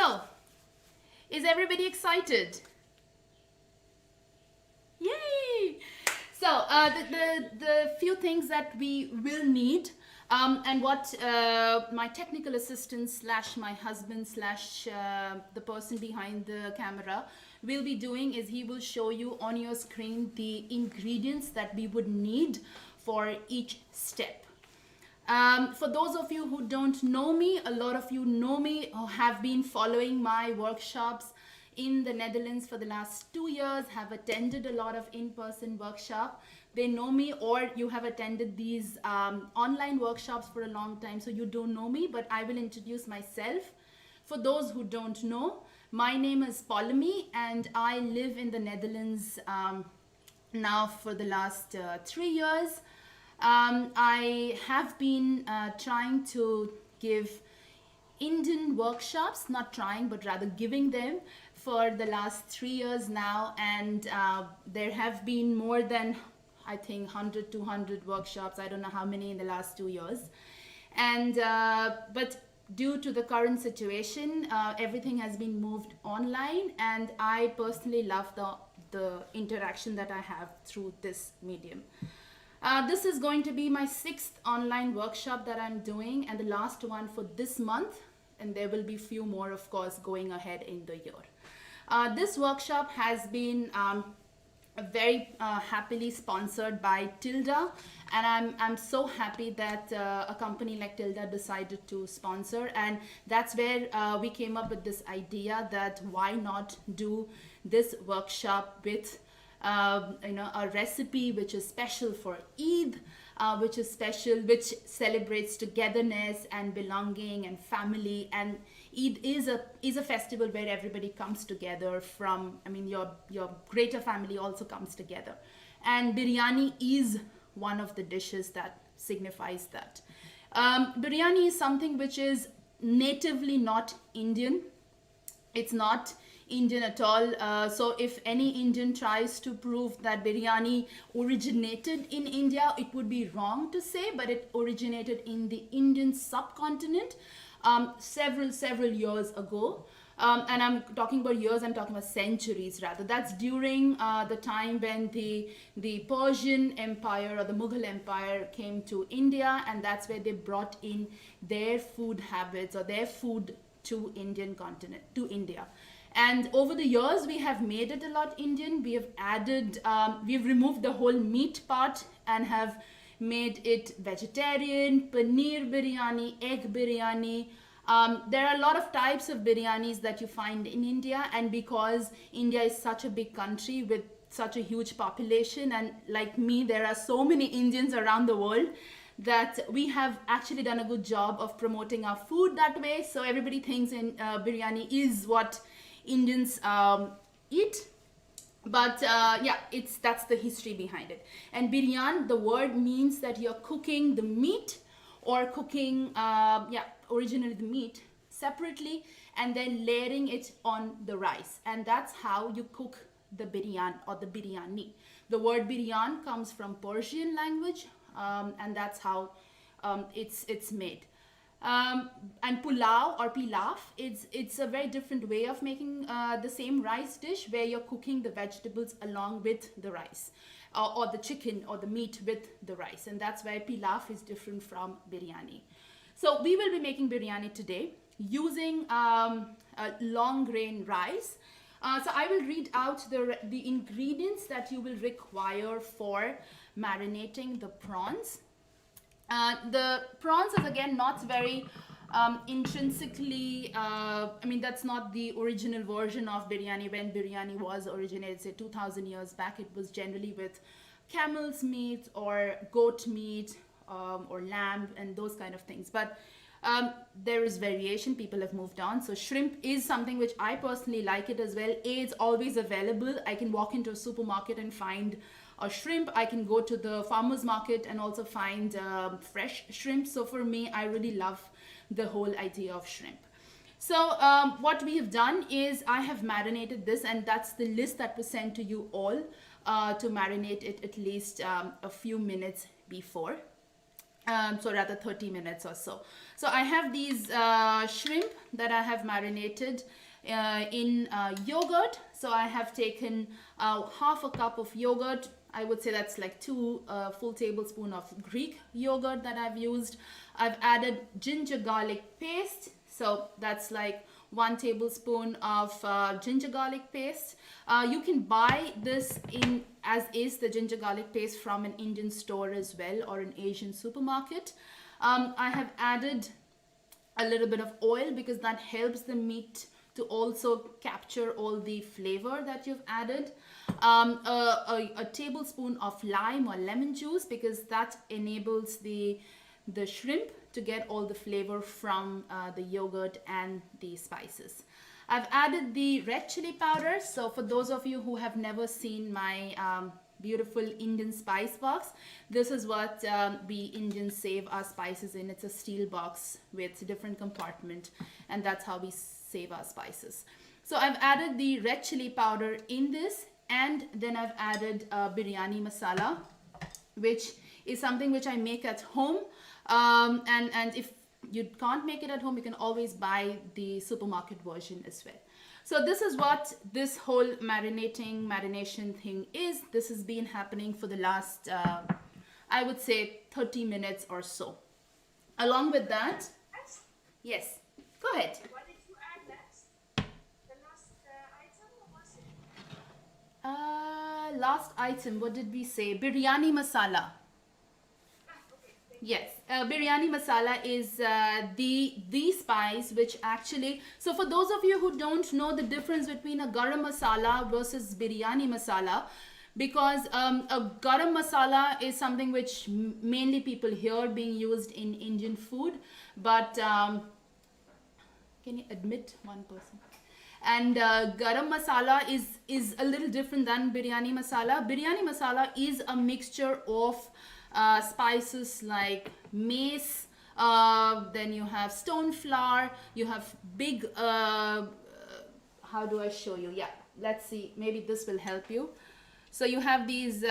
So, is everybody excited? Yay! So, the few things that we will need, and what my technical assistant slash my husband slash the person behind the camera will be doing is he will show you on your screen the ingredients that we would need for each step. For those of you who don't know me, a lot of you know me or have been following my workshops in the Netherlands for the last 2 years, have attended a lot of in-person workshop. They know me, or you have attended these online workshops for a long time, so you don't know me, but I will introduce myself. For those who don't know, my name is Paulami and I live in the Netherlands now for the last 3 years. I have been trying to give Indian workshops, not trying, but rather giving them for the last 3 years now. And there have been more than, I think, 100, 200 workshops. I don't know how many in the last 2 years. And, but due to the current situation, everything has been moved online. And I personally love the interaction that I have through this medium. This is going to be my 6th online workshop that I'm doing, and the last one for this month, and there will be few more, of course, going ahead in the year. This workshop has been very happily sponsored by Tilda, and I'm so happy that a company like Tilda decided to sponsor, and that's where we came up with this idea that why not do this workshop with a recipe which is special for Eid, which celebrates togetherness and belonging and family. And Eid is a festival where everybody comes together from, your greater family also comes together. And biryani is one of the dishes that signifies that. Biryani is something which is natively not Indian. It's not Indian at all. So if any Indian tries to prove that biryani originated in India, it would be wrong to say, but it originated in the Indian subcontinent several years ago. And I'm talking about years, I'm talking about centuries rather. That's during the time when the Persian Empire or the Mughal Empire came to India, and that's where they brought in their food habits or their food to India. And over the years, we have made it a lot Indian. We have added, we've removed the whole meat part and have made it vegetarian, paneer biryani, egg biryani. There are a lot of types of biryanis that you find in India. And because India is such a big country with such a huge population, and like me, there are so many Indians around the world, that we have actually done a good job of promoting our food that way. So everybody thinks biryani is what Indians eat, but yeah, that's the history behind it. And biryan, the word means that you're cooking the meat or cooking originally the meat separately and then layering it on the rice, and that's how you cook the biryan or the biryani. The word biryan comes from Persian language, and that's how it's made. And pulao or pilaf, it's a very different way of making the same rice dish, where you're cooking the vegetables along with the rice, or the chicken or the meat with the rice, and that's why pilaf is different from biryani. So we will be making biryani today using long grain rice. So I will read out the ingredients that you will require for marinating the prawns. The prawns is again not very intrinsically, that's not the original version of biryani. When biryani was originated, say 2000 years back, it was generally with camel's meat or goat meat or lamb and those kind of things. But there is variation, people have moved on. So shrimp is something which I personally like it as well. It's always available. I can walk into a supermarket and find a shrimp. I can go to the farmer's market and also find fresh shrimp. So for me, I really love the whole idea of shrimp. So what we have done is I have marinated this, and that's the list that was sent to you all to marinate it at least a few minutes before. So rather 30 minutes or so. So I have these shrimp that I have marinated in yogurt. So I have taken half a cup of yogurt. I would say that's like 2 full tablespoon of Greek yogurt that I've used. I've added ginger garlic paste. So that's like 1 tablespoon of ginger garlic paste. You can buy this in as is the ginger garlic paste from an Indian store as well, or an Asian supermarket. I have added a little bit of oil because that helps the meat to also capture all the flavor that you've added. A tablespoon of lime or lemon juice because that enables the shrimp to get all the flavor from the yogurt and the spices. I've added the red chili powder. So for those of you who have never seen my beautiful Indian spice box, this is what we Indians save our spices in. It's a steel box with different compartment, and that's how we save our spices. So I've added the red chili powder in this, and then I've added biryani masala, which is something which I make at home. And if you can't make it at home, you can always buy the supermarket version as well. So this is what this whole marination thing is. This has been happening for the last, I would say 30 minutes or so. Along with that, yes, go ahead. What did you add next? The last item, what was it? Last item, what did we say? Biryani masala. Yes, biryani masala is the spice which actually, so for those of you who don't know the difference between a garam masala versus biryani masala, because a garam masala is something which mainly people hear being used in Indian food, but can you admit one person? And garam masala is a little different than biryani masala. Biryani masala is a mixture of spices like mace, then you have stone flour, you have big, how do I show you? Yeah, let's see, maybe this will help you. So you have these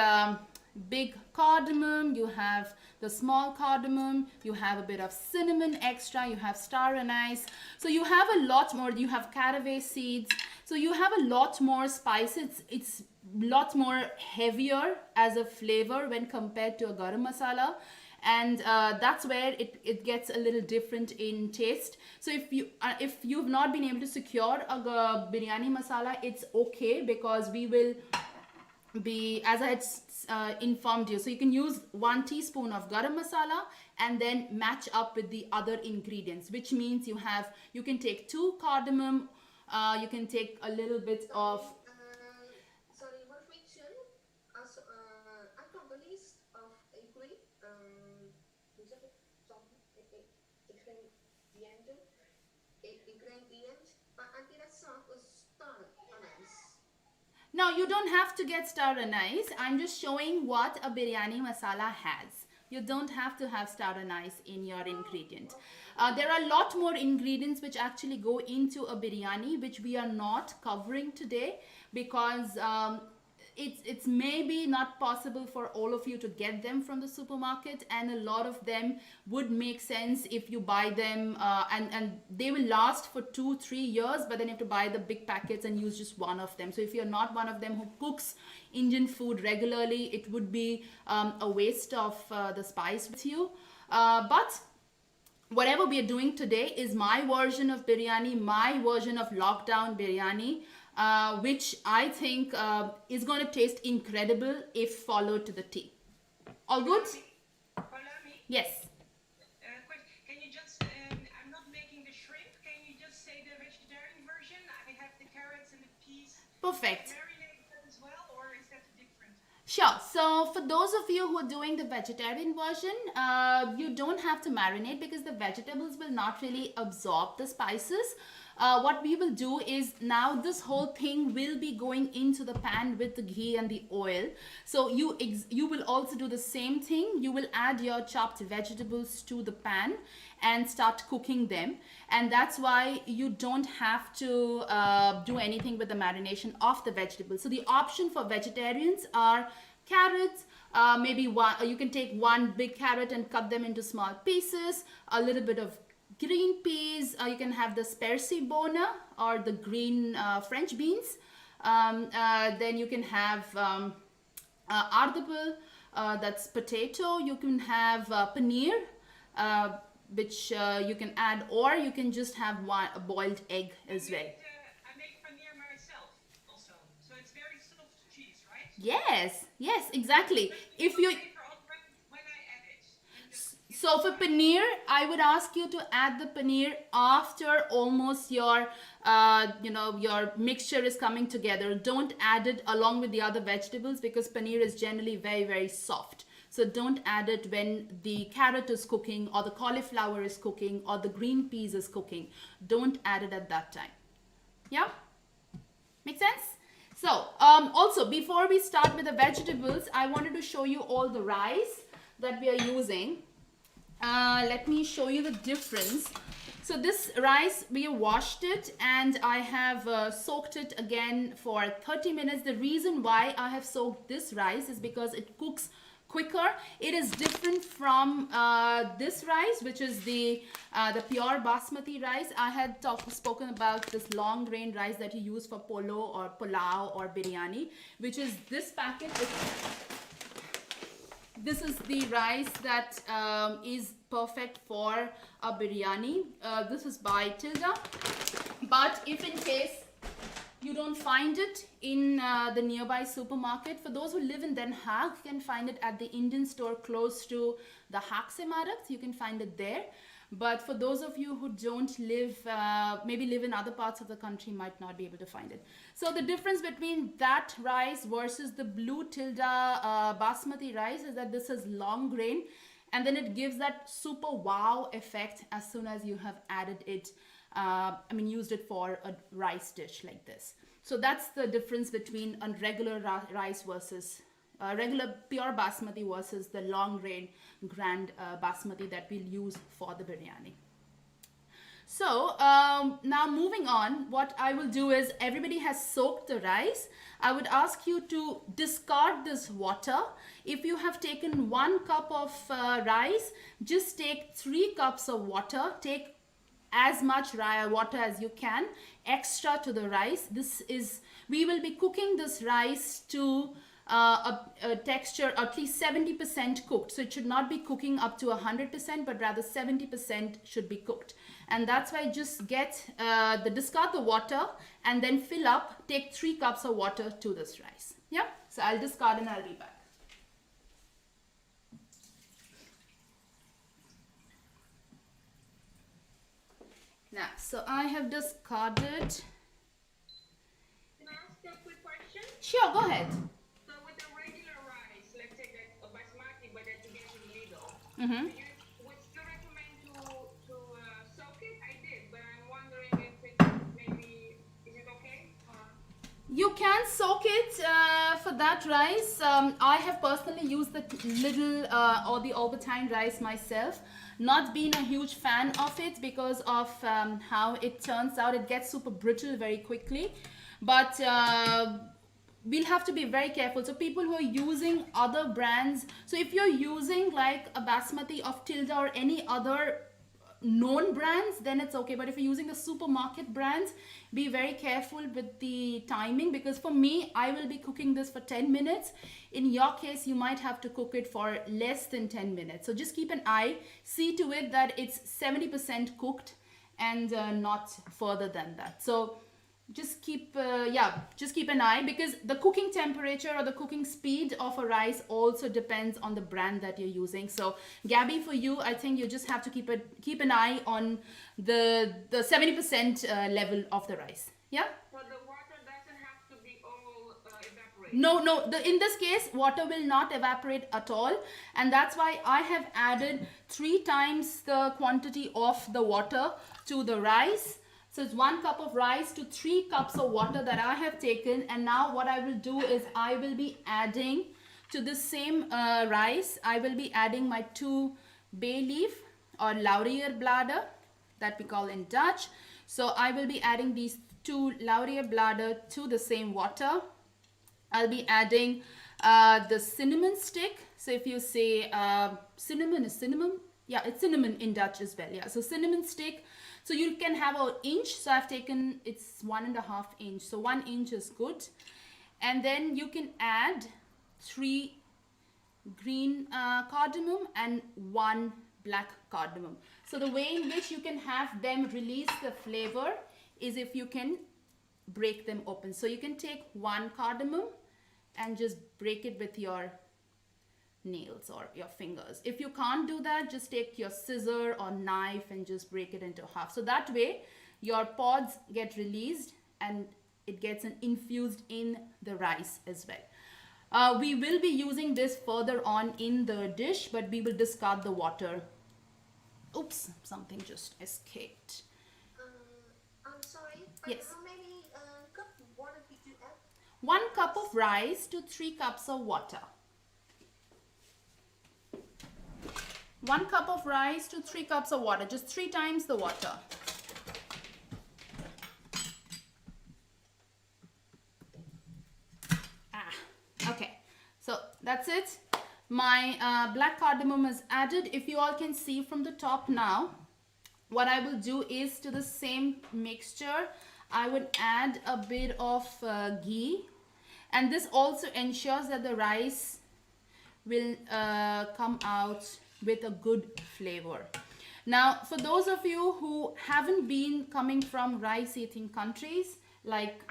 big cardamom, you have the small cardamom, you have a bit of cinnamon extra, you have star anise. So you have a lot more, you have caraway seeds. So you have a lot more spices. It's lot more heavier as a flavor when compared to a garam masala, and that's where it gets a little different in taste. So if you've not been able to secure a biryani masala, it's okay, because we will be, as I had informed you, so you can use 1 teaspoon of garam masala and then match up with the other ingredients, which means you can take 2 cardamom, you can take a little bit of accompanies of ingredients, but until a salt was started on us. Now, you don't have to get star anise. I'm just showing what a biryani masala has. You don't have to have star anise in your ingredient. There are a lot more ingredients which actually go into a biryani, which we are not covering today, because it's maybe not possible for all of you to get them from the supermarket, and a lot of them would make sense if you buy them, and they will last for 2-3 years, but then you have to buy the big packets and use just one of them. So if you're not one of them who cooks Indian food regularly, it would be a waste of the spice with you. But whatever we are doing today is my version of biryani, my version of lockdown biryani, which I think is going to taste incredible if followed to the T. All good? Paulami? Yes. Can you just, I'm not making the shrimp, can you just say the vegetarian version? I have the carrots and the peas. Perfect. Marinated as well, or is that different? Sure. So for those of you who are doing the vegetarian version, you don't have to marinate, because the vegetables will not really absorb the spices. What we will do is, now this whole thing will be going into the pan with the ghee and the oil. So you will also do the same thing. You will add your chopped vegetables to the pan and start cooking them. And that's why you don't have to do anything with the marination of the vegetables. So the option for vegetarians are carrots, maybe one, you can take one big carrot and cut them into small pieces, a little bit of green peas, you can have the spersi bona or the green French beans. Then you can have ardabul, that's potato. You can have paneer, which you can add, or you can just have a boiled egg as well. I make paneer myself also, so it's very soft cheese, right? Yes, yes, exactly. If you When I add it, So for paneer, I would ask you to add the paneer after almost your, your mixture is coming together. Don't add it along with the other vegetables because paneer is generally very, very soft. So don't add it when the carrot is cooking or the cauliflower is cooking or the green peas is cooking. Don't add it at that time. Yeah? Make sense? So also before we start with the vegetables, I wanted to show you all the rice that we are using. Let me show you the difference. So this rice, we washed it and I have soaked it again for 30 minutes. The reason why I have soaked this rice is because it cooks quicker. It is different from this rice, which is the pure basmati rice. I had spoken about this long grain rice that you use for polo or pulao or biryani, which is this packet. This is the rice that is perfect for a biryani. This is by Tilda. But if in case you don't find it in the nearby supermarket, for those who live in Den Haag, you can find it at the Indian store close to the Haagse Markt. You can find it there. But for those of you who don't live, maybe live in other parts of the country, might not be able to find it. So the difference between that rice versus the blue Tilda basmati rice is that this is long grain, and then it gives that super wow effect as soon as you have added it, used it for a rice dish like this. So that's the difference between a regular rice versus regular pure basmati versus the long grain grand basmati that we'll use for the biryani. So now moving on, what I will do is, everybody has soaked the rice. I would ask you to discard this water. If you have taken 1 cup of rice, just take 3 cups of water. Take as much water as you can extra to the rice. We will be cooking this rice to a texture at least 70% cooked. So it should not be cooking up to 100%, but rather 70% should be cooked. And that's why just discard the water and then fill up, take 3 cups of water to this rice. Yeah, so I'll discard and I'll be back. Now, so I have discarded. Can I ask a quick question? Sure, go ahead. So with the regular rice, let's say that a basmati, but that you get in Lidl, Mm-hmm. you would still recommend to soak it? I did, but I'm wondering if it maybe, is it okay? You can soak it for that rice. I have personally used the little or the Albertine rice myself. Not been a huge fan of it because of how it turns out. It gets super brittle very quickly. But we'll have to be very careful. So people who are using other brands, so if you're using like a basmati of Tilda or any other known brands, then it's okay. But if you're using the supermarket brands, be very careful with the timing, because for me, I will be cooking this for 10 minutes. In your case, you might have to cook it for less than 10 minutes. So just keep an eye, see to it that it's 70% cooked and not further than that. So just keep an eye, because the cooking temperature or the cooking speed of a rice also depends on the brand that you're using. So Gabby, for you, I think you just have to keep an eye on the 70% level of the rice. Yeah. So the water doesn't have to be all evaporated? No, in this case, water will not evaporate at all. And that's why I have added 3 times the quantity of the water to the rice. So it's 1 cup of rice to 3 cups of water that I have taken. And now what I will do is I will be adding to the same rice, I will be adding my 2 bay leaf or laurierbladder that we call in Dutch. So I will be adding these 2 laurierbladder to the same water. I'll be adding the cinnamon stick. So if you say cinnamon is cinnamon, yeah, it's cinnamon in Dutch as well. Yeah, so cinnamon stick. So you can have an inch. So I've taken, it's 1.5 inch. So 1 inch is good. And then you can add 3 green cardamom and 1 black cardamom. So the way in which you can have them release the flavor is if you can break them open. So you can take 1 cardamom and just break it with your nails or your fingers. If you can't do that, just take your scissor or knife and just break it into half. So that way your pods get released and it gets infused in the rice as well. We will be using this further on in the dish, but we will discard the water. Oops, something just escaped. I'm sorry, but yes. How many cups of water did you add? 1 cup of rice to 3 cups of water. 1 cup of rice to 3 cups of water, just 3 times the water. Okay, so that's it. My black cardamom is added. If you all can see from the top now, what I will do is to the same mixture, I would add a bit of ghee. And this also ensures that the rice will come out with a good flavor. Now, for those of you who haven't been coming from rice eating countries, like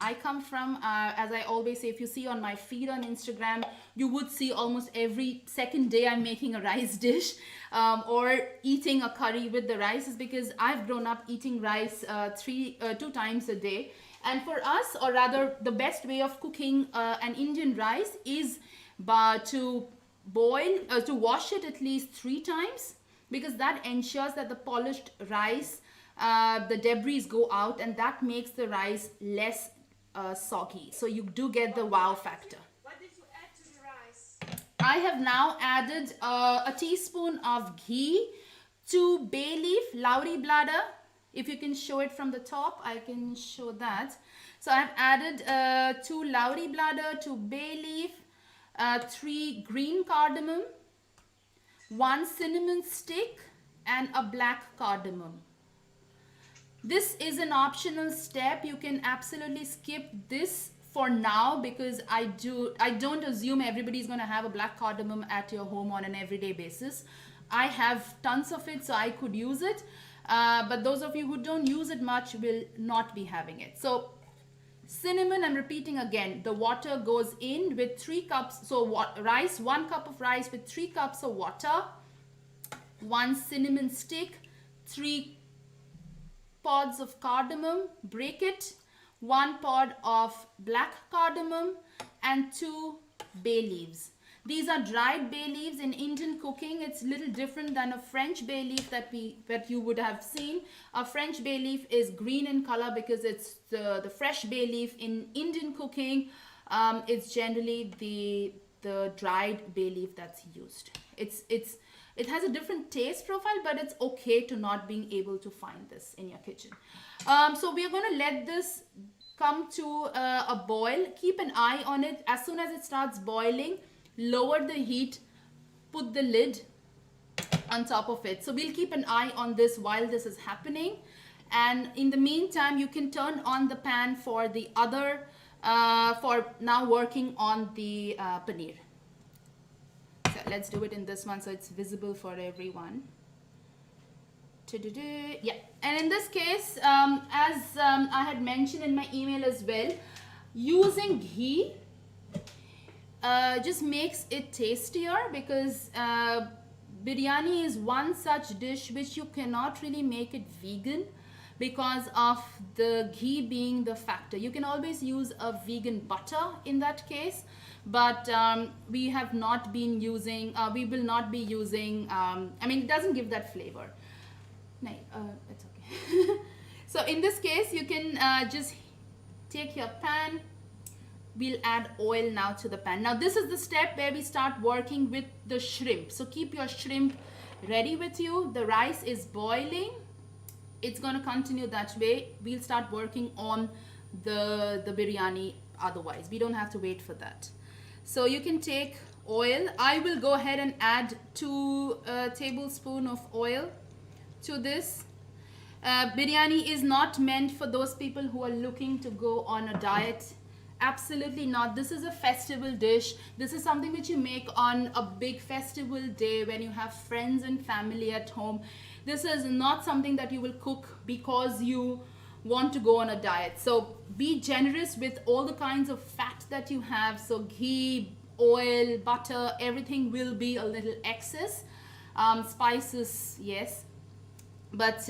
I come from, as I always say, if you see on my feed on Instagram, you would see almost every second day I'm making a rice dish or eating a curry with the rice, is because I've grown up eating rice 2 times a day. And for us, or rather the best way of cooking an Indian rice is to wash it at least 3 times, because that ensures that the polished rice, the debris go out, and that makes the rice less soggy. So you do get the wow factor. What did you add to the rice? I have now added a teaspoon of ghee, 2 bay leaf, lauri bladder. If you can show it from the top, I can show that. So I've added 2 lauri bladder, 2 bay leaf, 3 green cardamom, 1 cinnamon stick, and a black cardamom. This is an optional step. You can absolutely skip this for now, because I don't assume everybody's going to have a black cardamom at your home on an everyday basis. I have tons of it, so I could use it. But those of you who don't use it much will not be having it. So cinnamon, I'm repeating again, the water goes in with 3 cups. So rice, 1 cup of rice with 3 cups of water, 1 cinnamon stick, 3 pods of cardamom, break it, 1 pod of black cardamom, and 2 bay leaves. These are dried bay leaves. In Indian cooking, it's a little different than a French bay leaf that you would have seen. A French bay leaf is green in color because it's the fresh bay leaf. In Indian cooking, it's generally the dried bay leaf that's used. It has a different taste profile, but it's okay to not being able to find this in your kitchen. So we are going to let this come to a boil. Keep an eye on it. As soon as it starts boiling, lower the heat, put the lid on top of it. So we'll keep an eye on this while this is happening. And in the meantime, you can turn on the pan for the other, for now working on the paneer. So let's do it in this one so it's visible for everyone. Yeah, and in this case, as I had mentioned in my email as well, using ghee just makes it tastier, because biryani is one such dish which you cannot really make it vegan because of the ghee being the factor. You can always use a vegan butter in that case, but we have not been using, we will not be using, I mean, it doesn't give that flavor. No, it's okay. So in this case, you can just take your pan. We'll add oil now to the pan. Now this is the step where we start working with the shrimp. So keep your shrimp ready with you. The rice is boiling. It's going to continue that way. We'll start working on the biryani otherwise. We don't have to wait for that. So you can take oil. I will go ahead and add 2 tablespoons of oil to this. Biryani is not meant for those people who are looking to go on a diet. Absolutely not. This is a festival dish. This is something which you make on a big festival day when you have friends and family at home. This is not something that you will cook because you want to go on a diet. So be generous with all the kinds of fat that you have. So ghee, oil, butter, everything will be a little excess. Spices, yes, but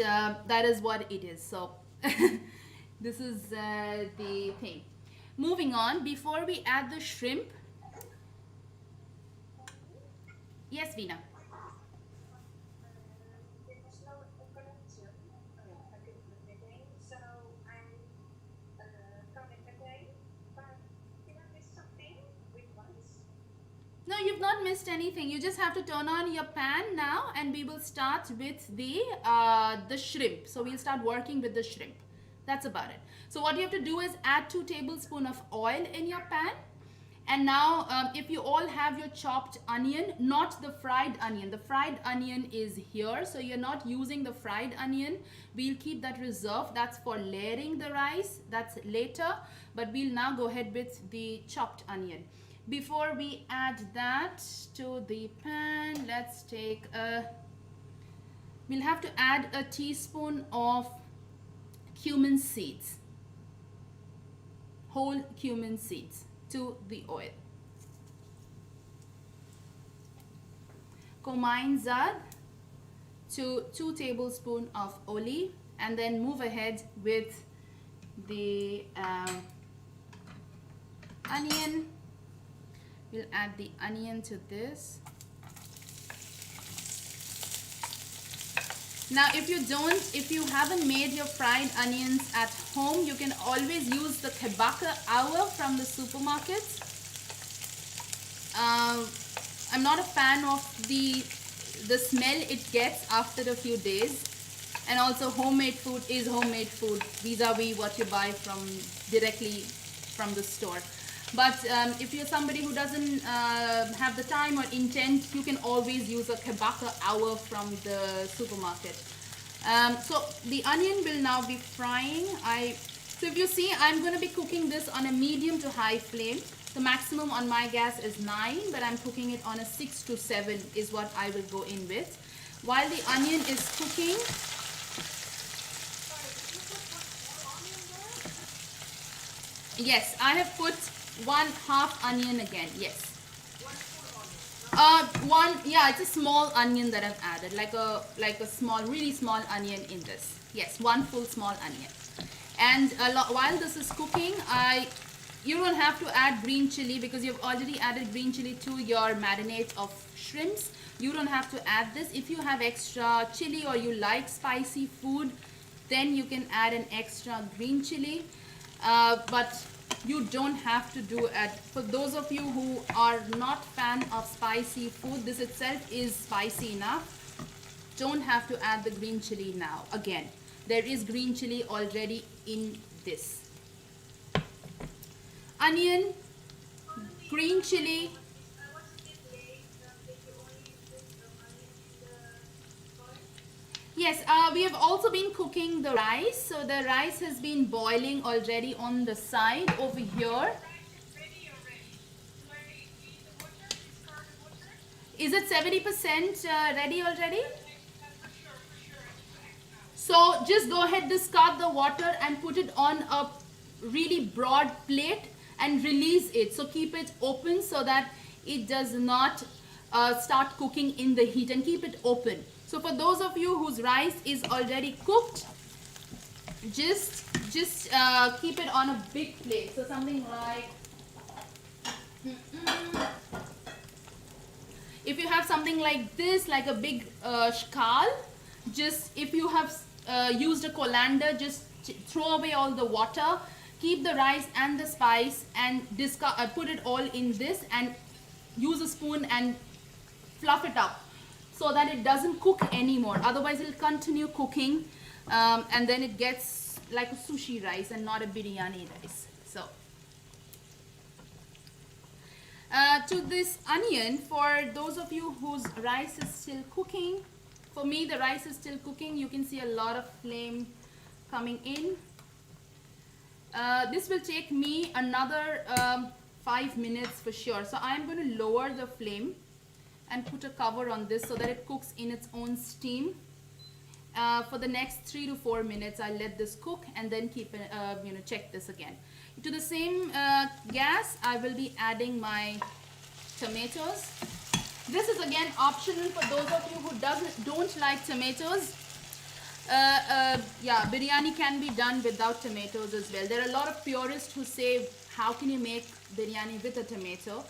that is what it is. So this is the thing. Moving on, before we add the shrimp. Yes, Veena. There was no connection. I couldn't look again, so I connect again. But did I miss something? Which ones? No, you've not missed anything. You just have to turn on your pan now, and we will start with the shrimp. So we'll start working with the shrimp. That's about it. So what you have to do is add 2 tablespoons of oil in your pan. And now if you all have your chopped onion, not the fried onion. The fried onion is here. So you're not using the fried onion. We'll keep that reserved. That's for layering the rice. That's later. But we'll now go ahead with the chopped onion. Before we add that to the pan, let's take we'll have to add a teaspoon of cumin seeds, whole cumin seeds, to the oil. Kumain zad to 2 tablespoons of olive, and then move ahead with the onion. We'll add the onion to this. Now if you haven't made your fried onions at home, you can always use the kebaka awa from the supermarkets. I'm not a fan of the smell it gets after a few days. And also homemade food is homemade food vis-a-vis what you buy from directly from the store. But if you're somebody who doesn't have the time or intent, you can always use a kebaka awa from the supermarket. So the onion will now be frying. So if you see, I'm going to be cooking this on a medium to high flame. The maximum on my gas is 9, but I'm cooking it on a 6 to 7 is what I will go in with. While the onion is cooking, yes, I have put 1/2 onion again. Yes. It's a small onion that I've added, like a small, really small onion in this. Yes, 1 full small onion. And while this is cooking, you don't have to add green chili because you've already added green chili to your marinade of shrimps. You don't have to add this. If you have extra chili or you like spicy food, then you can add an extra green chili. But you don't have to do it. For those of you who are not fan of spicy food, this itself is spicy enough. Don't have to add the green chili now. Again, there is green chili already in this. Onion, green chili. Yes, we have also been cooking the rice. So the rice has been boiling already on the side over here. Is it 70% ready already? So just go ahead, discard the water and put it on a really broad plate and release it. So keep it open so that it does not start cooking in the heat, and keep it open. So for those of you whose rice is already cooked, just keep it on a big plate. So something like, if you have something like this, like a big shkal, just if you have used a colander, just throw away all the water, keep the rice and the spice and put it all in this, and use a spoon and fluff it up so that it doesn't cook anymore. Otherwise, it'll continue cooking and then it gets like a sushi rice and not a biryani rice. So To this onion, for those of you whose rice is still cooking, for me the rice is still cooking, you can see a lot of flame coming in. This will take me another 5 minutes for sure. So I'm going to lower the flame and put a cover on this so that it cooks in its own steam. For the next 3 to 4 minutes, I'll let this cook and then keep check this again. To the same gas, I will be adding my tomatoes. This is again optional for those of you who don't like tomatoes. Yeah, biryani can be done without tomatoes as well. There are a lot of purists who say, how can you make biryani with a tomato?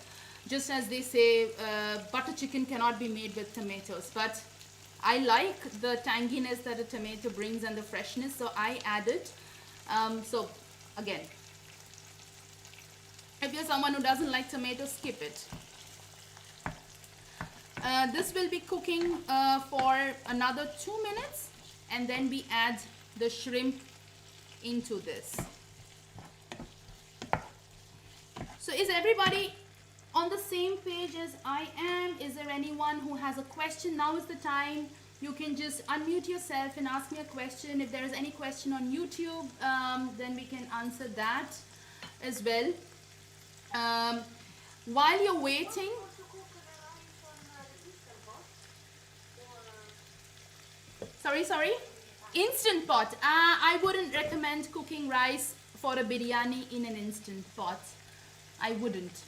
Just as they say, butter chicken cannot be made with tomatoes. But I like the tanginess that a tomato brings and the freshness, so I add it. So again, if you're someone who doesn't like tomatoes, skip it. This will be cooking for another 2 minutes, and then we add the shrimp into this. So is everybody on the same page as I am? Is there anyone who has a question? Now is the time. You can just unmute yourself and ask me a question. If there is any question on YouTube, then we can answer that as well. While you're waiting, sorry, instant pot. I wouldn't recommend cooking rice for a biryani in an instant pot. I wouldn't,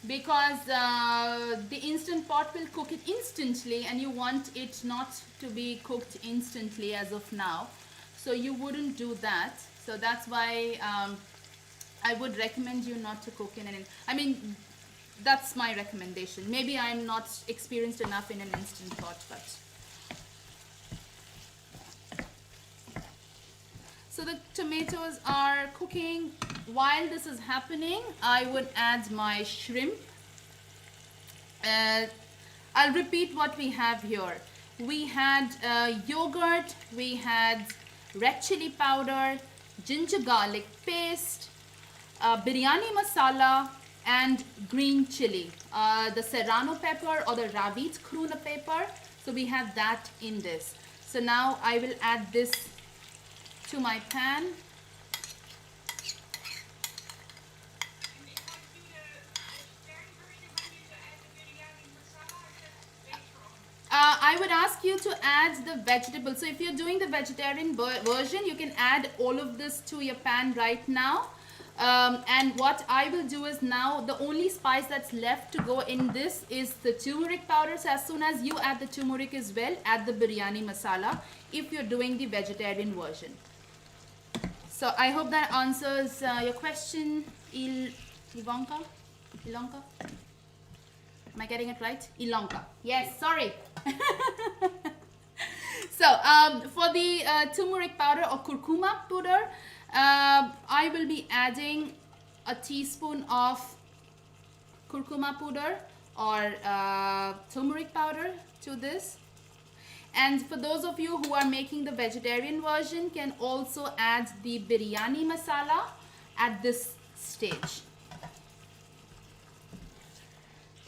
because the instant pot will cook it instantly, and you want it not to be cooked instantly as of now, so you wouldn't do that. So that's why I would recommend you not to cook in an, I mean, that's my recommendation. Maybe I'm not experienced enough in an instant pot, but. So the tomatoes are cooking. While this is happening, I would add my shrimp. I'll repeat what we have here. We had yogurt, we had red chilli powder, ginger garlic paste, biryani masala, and green chili, the Serrano pepper or the Rawit pepper. So we have that in this. So now I will add this to my pan. I would ask you to add the vegetables. So if you're doing the vegetarian version, you can add all of this to your pan right now. And what I will do is now the only spice that's left to go in this is the turmeric powder. So as soon as you add the turmeric as well, add the biryani masala if you're doing the vegetarian version. So I hope that answers your question, Ilonka? Am I getting it right? Ilonka. Yes, sorry. So for the turmeric powder or curcuma powder, I will be adding a teaspoon of curcuma powder or turmeric powder to this. And for those of you who are making the vegetarian version, can also add the biryani masala at this stage.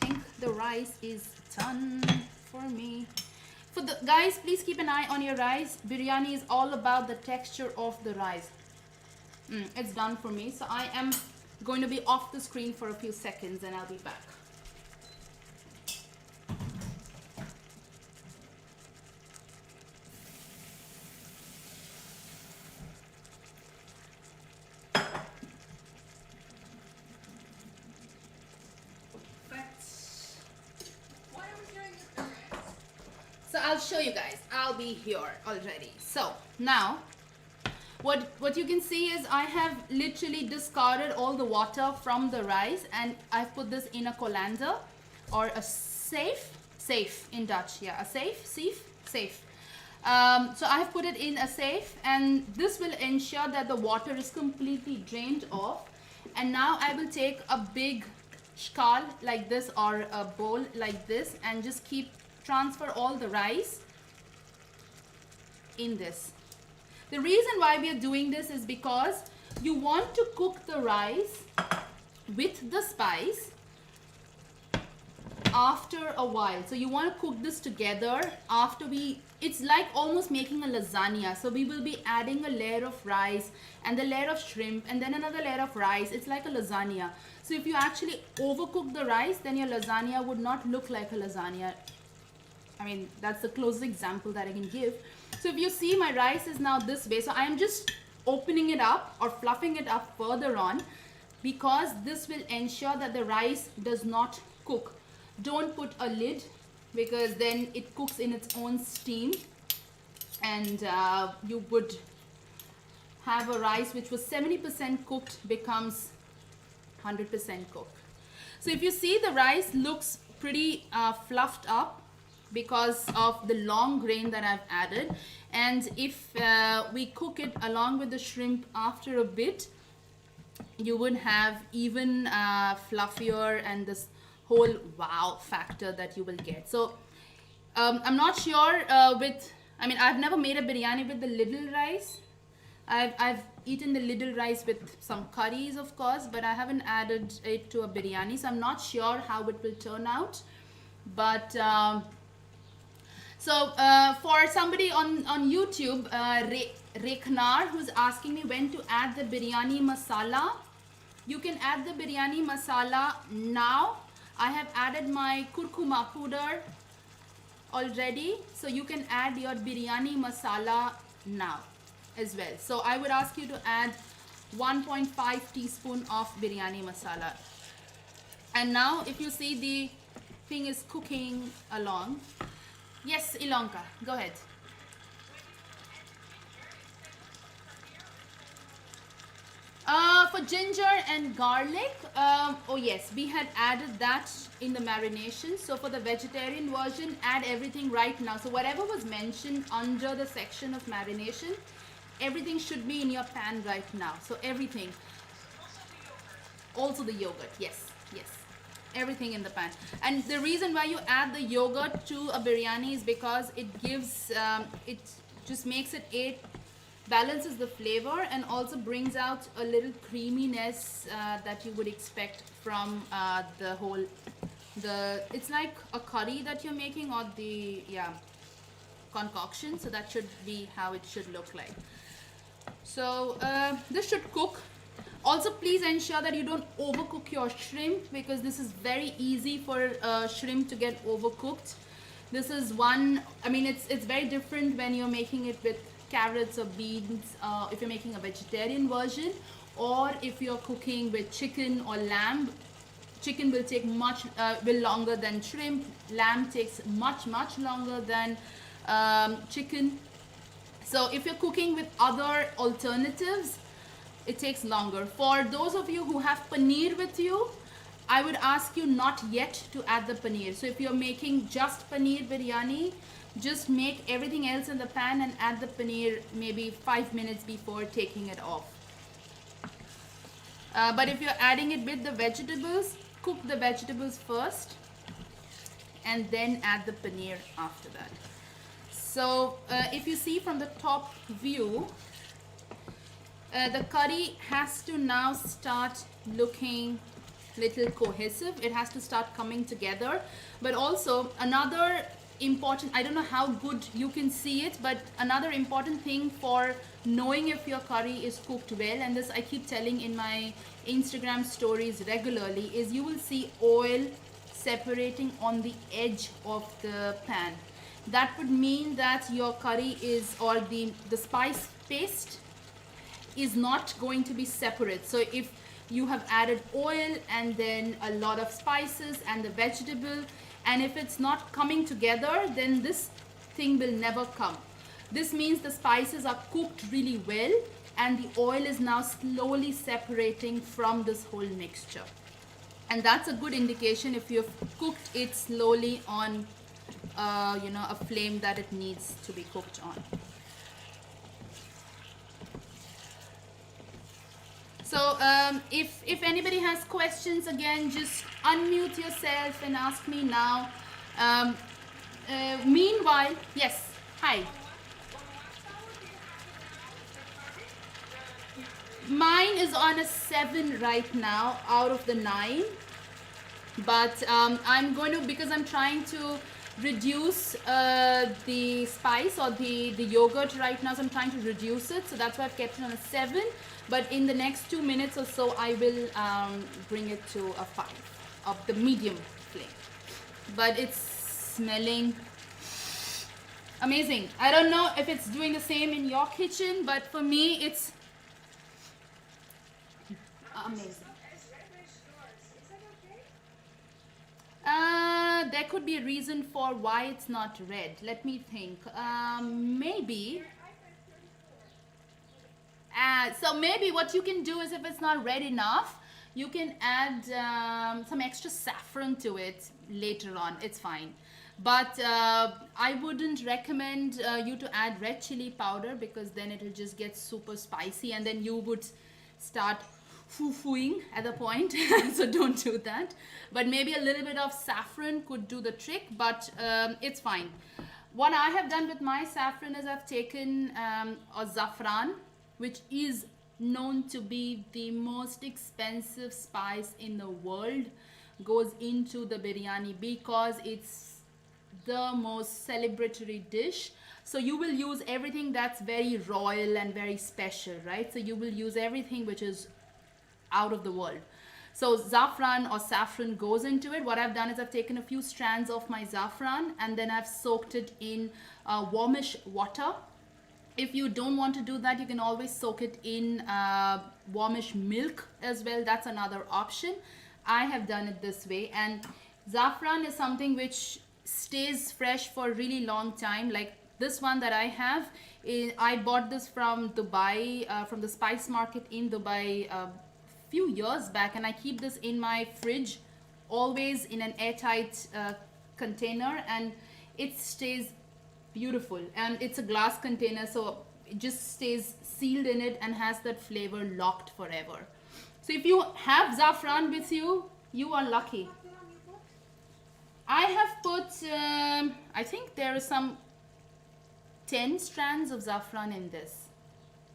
I think the rice is done for me. For the guys, please keep an eye on your rice. Biryani is all about the texture of the rice. It's done for me. So I am going to be off the screen for a few seconds and I'll be back. So I'll show you guys. I'll be here already. So now what you can see is I have literally discarded all the water from the rice and I've put this in a colander or a safe in Dutch. Yeah, a safe. So I've put it in a safe, and this will ensure that the water is completely drained off. And now I will take a big skal like this or a bowl like this and just transfer all the rice in this. The reason why we are doing this is because you want to cook the rice with the spice after a while. So you want to cook this together after it's like almost making a lasagna. So we will be adding a layer of rice and the layer of shrimp and then another layer of rice. It's like a lasagna. So if you actually overcook the rice, then your lasagna would not look like a lasagna. I mean, that's the closest example that I can give. So if you see, my rice is now this way. So I am just opening it up or fluffing it up further on, because this will ensure that the rice does not cook. Don't put a lid, because then it cooks in its own steam, and you would have a rice which was 70% cooked becomes 100% cooked. So if you see, the rice looks pretty fluffed up because of the long grain that I've added. And if we cook it along with the shrimp after a bit, you would have even fluffier and this whole wow factor that you will get. So I'm not sure I've never made a biryani with the little rice. I've eaten the little rice with some curries, of course, but I haven't added it to a biryani, so I'm not sure how it will turn out. But for somebody on YouTube, Rekhnar, who's asking me when to add the biryani masala, you can add the biryani masala now. I have added my kurkuma powder already, so you can add your biryani masala now as well. So I would ask you to add 1.5 teaspoon of biryani masala. And now if you see, the thing is cooking along. Yes, Ilonka, go ahead. For ginger and garlic, oh yes, we had added that in the marination. So for the vegetarian version, add everything right now. So whatever was mentioned under the section of marination, everything should be in your pan right now. So everything. Also the yogurt, yes, yes. Everything in the pan. And the reason why you add the yogurt to a biryani is because it gives, it just makes it balances the flavor and also brings out a little creaminess that you would expect from it's like a curry that you're making, or the concoction. So that should be how it should look like. So this should cook. Also, please ensure that you don't overcook your shrimp, because this is very easy for shrimp to get overcooked. This is one, I mean, it's very different when you're making it with carrots or beans, if you're making a vegetarian version, or if you're cooking with chicken or lamb. Chicken will take will longer than shrimp. Lamb takes much longer than chicken. So if you're cooking with other alternatives, it takes longer. For those of you who have paneer with you, I would ask you not yet to add the paneer. So if you're making just paneer biryani, just make everything else in the pan and add the paneer maybe 5 minutes before taking it off. But if you're adding it with the vegetables, cook the vegetables first and then add the paneer after that. So if you see from the top view, the curry has to now start looking little cohesive. It has to start coming together. But also another important, I don't know how good you can see it, but another important thing for knowing if your curry is cooked well, and this I keep telling in my Instagram stories regularly, is you will see oil separating on the edge of the pan. That would mean that your curry is, or the spice paste is not going to be separate. So if you have added oil and then a lot of spices and the vegetable, and if it's not coming together, then this thing will never come. This means the spices are cooked really well and the oil is now slowly separating from this whole mixture. And that's a good indication if you've cooked it slowly on a flame that it needs to be cooked on. So if anybody has questions, again, just unmute yourself and ask me now. Meanwhile, yes, hi. Mine is on a 7 right now out of the 9. But I'm going to, because I'm trying to reduce the spice or the yogurt right now, so I'm trying to reduce it. So that's why I've kept it on a 7. But in the next 2 minutes or so, I will bring it to a 5 of the medium flame. But it's smelling amazing. I don't know if it's doing the same in your kitchen, but for me, it's amazing. There could be a reason for why it's not red. Let me think. Maybe. So maybe what you can do is, if it's not red enough, you can add some extra saffron to it later on. It's fine. But I wouldn't recommend you to add red chili powder, because then it will just get super spicy and then you would start foo-fooing at the point. So don't do that. But maybe a little bit of saffron could do the trick, but it's fine. What I have done with my saffron is I've taken a saffron, which is known to be the most expensive spice in the world, goes into the biryani because it's the most celebratory dish. So you will use everything that's very royal and very special, right? So you will use everything which is out of the world. So saffron or saffron goes into it. What I've done is I've taken a few strands of my saffron and then I've soaked it in warmish water. If you don't want to do that, you can always soak it in warmish milk as well. That's another option. I have done it this way. And saffron is something which stays fresh for a really long time. Like this one that I have, I bought this from Dubai, from the spice market in Dubai few years back, and I keep this in my fridge always in an airtight container, and it stays beautiful. And it's a glass container, so it just stays sealed in it and has that flavor locked forever. So if you have saffron with you, you are lucky. I have put I think there is some 10 strands of saffron in this.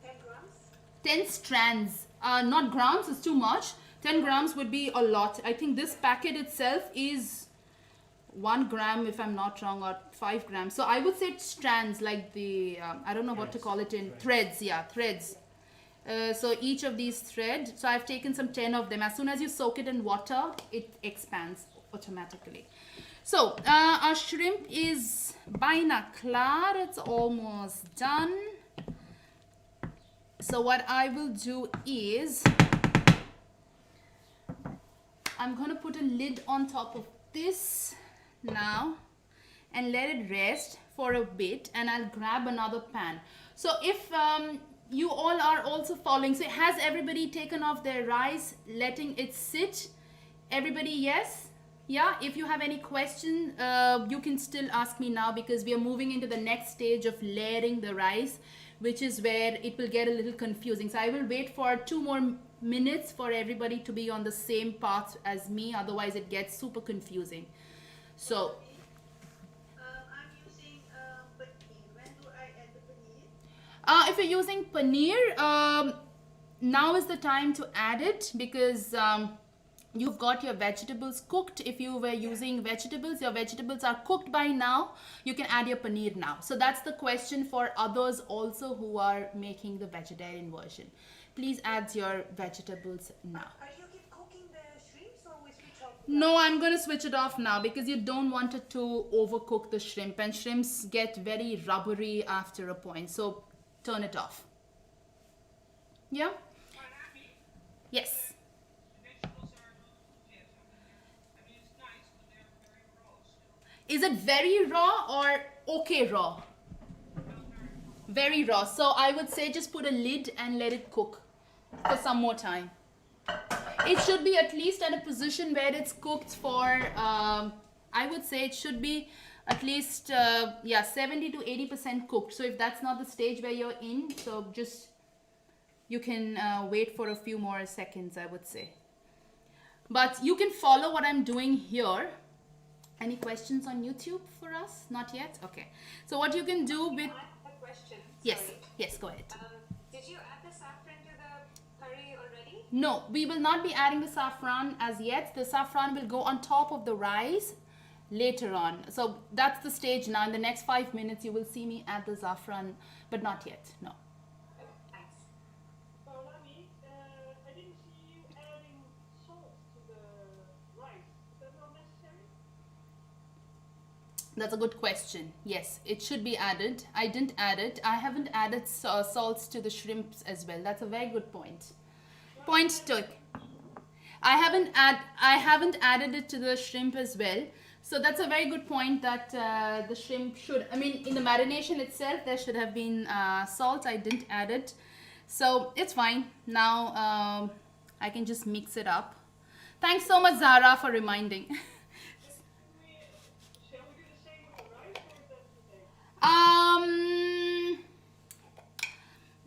10 grams? 10 strands, not grams, it's too much. 10 grams would be a lot. I think this packet itself is 1 gram, if I'm not wrong, or 5 grams. So I would say strands, like the I don't know what to call it in threads. Yeah, threads. So each of these threads, so I've taken some 10 of them. As soon as you soak it in water, it expands automatically. So our shrimp is baina klar, it's almost done. So what I will do is I'm going to put a lid on top of this now and let it rest for a bit, and I'll grab another pan. So if you all are also following, so has everybody taken off their rice, letting it sit? Everybody, yes? Yeah, if you have any question, you can still ask me now, because we are moving into the next stage of layering the rice, which is where it will get a little confusing. So I will wait for 2 more minutes for everybody to be on the same path as me, otherwise it gets super confusing. So I'm using paneer. When do I add the paneer? if you're using paneer, now is the time to add it, because you've got your vegetables cooked. If you were using vegetables, your vegetables are cooked by now. You can add your paneer now. So that's the question for others also who are making the vegetarian version. Please add your vegetables now. Are you keep cooking the shrimps, or we switch off? No, I'm going to switch it off now, because you don't want it to overcook the shrimp, and shrimps get very rubbery after a point. So turn it off. Yeah? Paulami, Yes. the vegetables are not yet. I mean, it's nice, but they're very raw still. Is it very raw or okay raw? Very raw. So I would say just put a lid and let it cook for some more time. It should be at least at a position where it's cooked for, I would say it should be at least, 70 to 80% cooked. So if that's not the stage where you're in, so just, you can wait for a few more seconds, I would say. But you can follow what I'm doing here. Any questions on YouTube for us? Not yet? Okay. So what you can do with... I have a question. Yes, Sorry. yes, go ahead. Did you add the saffron to the No, we will not be adding the saffron as yet. The saffron will go on top of the rice later on. So that's the stage now. In the next 5 minutes, you will see me add the saffron, but not yet. No. Thanks. Paulami, I didn't see you adding salt to the rice. Is that not necessary? That's a good question. Yes, it should be added. I didn't add it. I haven't added salts to the shrimps as well. That's a very good point. Point took. I haven't added it to the shrimp as well. So that's a very good point that the shrimp should, I mean, in the marination itself, there should have been salt. I didn't add it. So it's fine. Now I can just mix it up. Thanks so much, Zara, for reminding. Shall we do the same with the rice, or is that the same?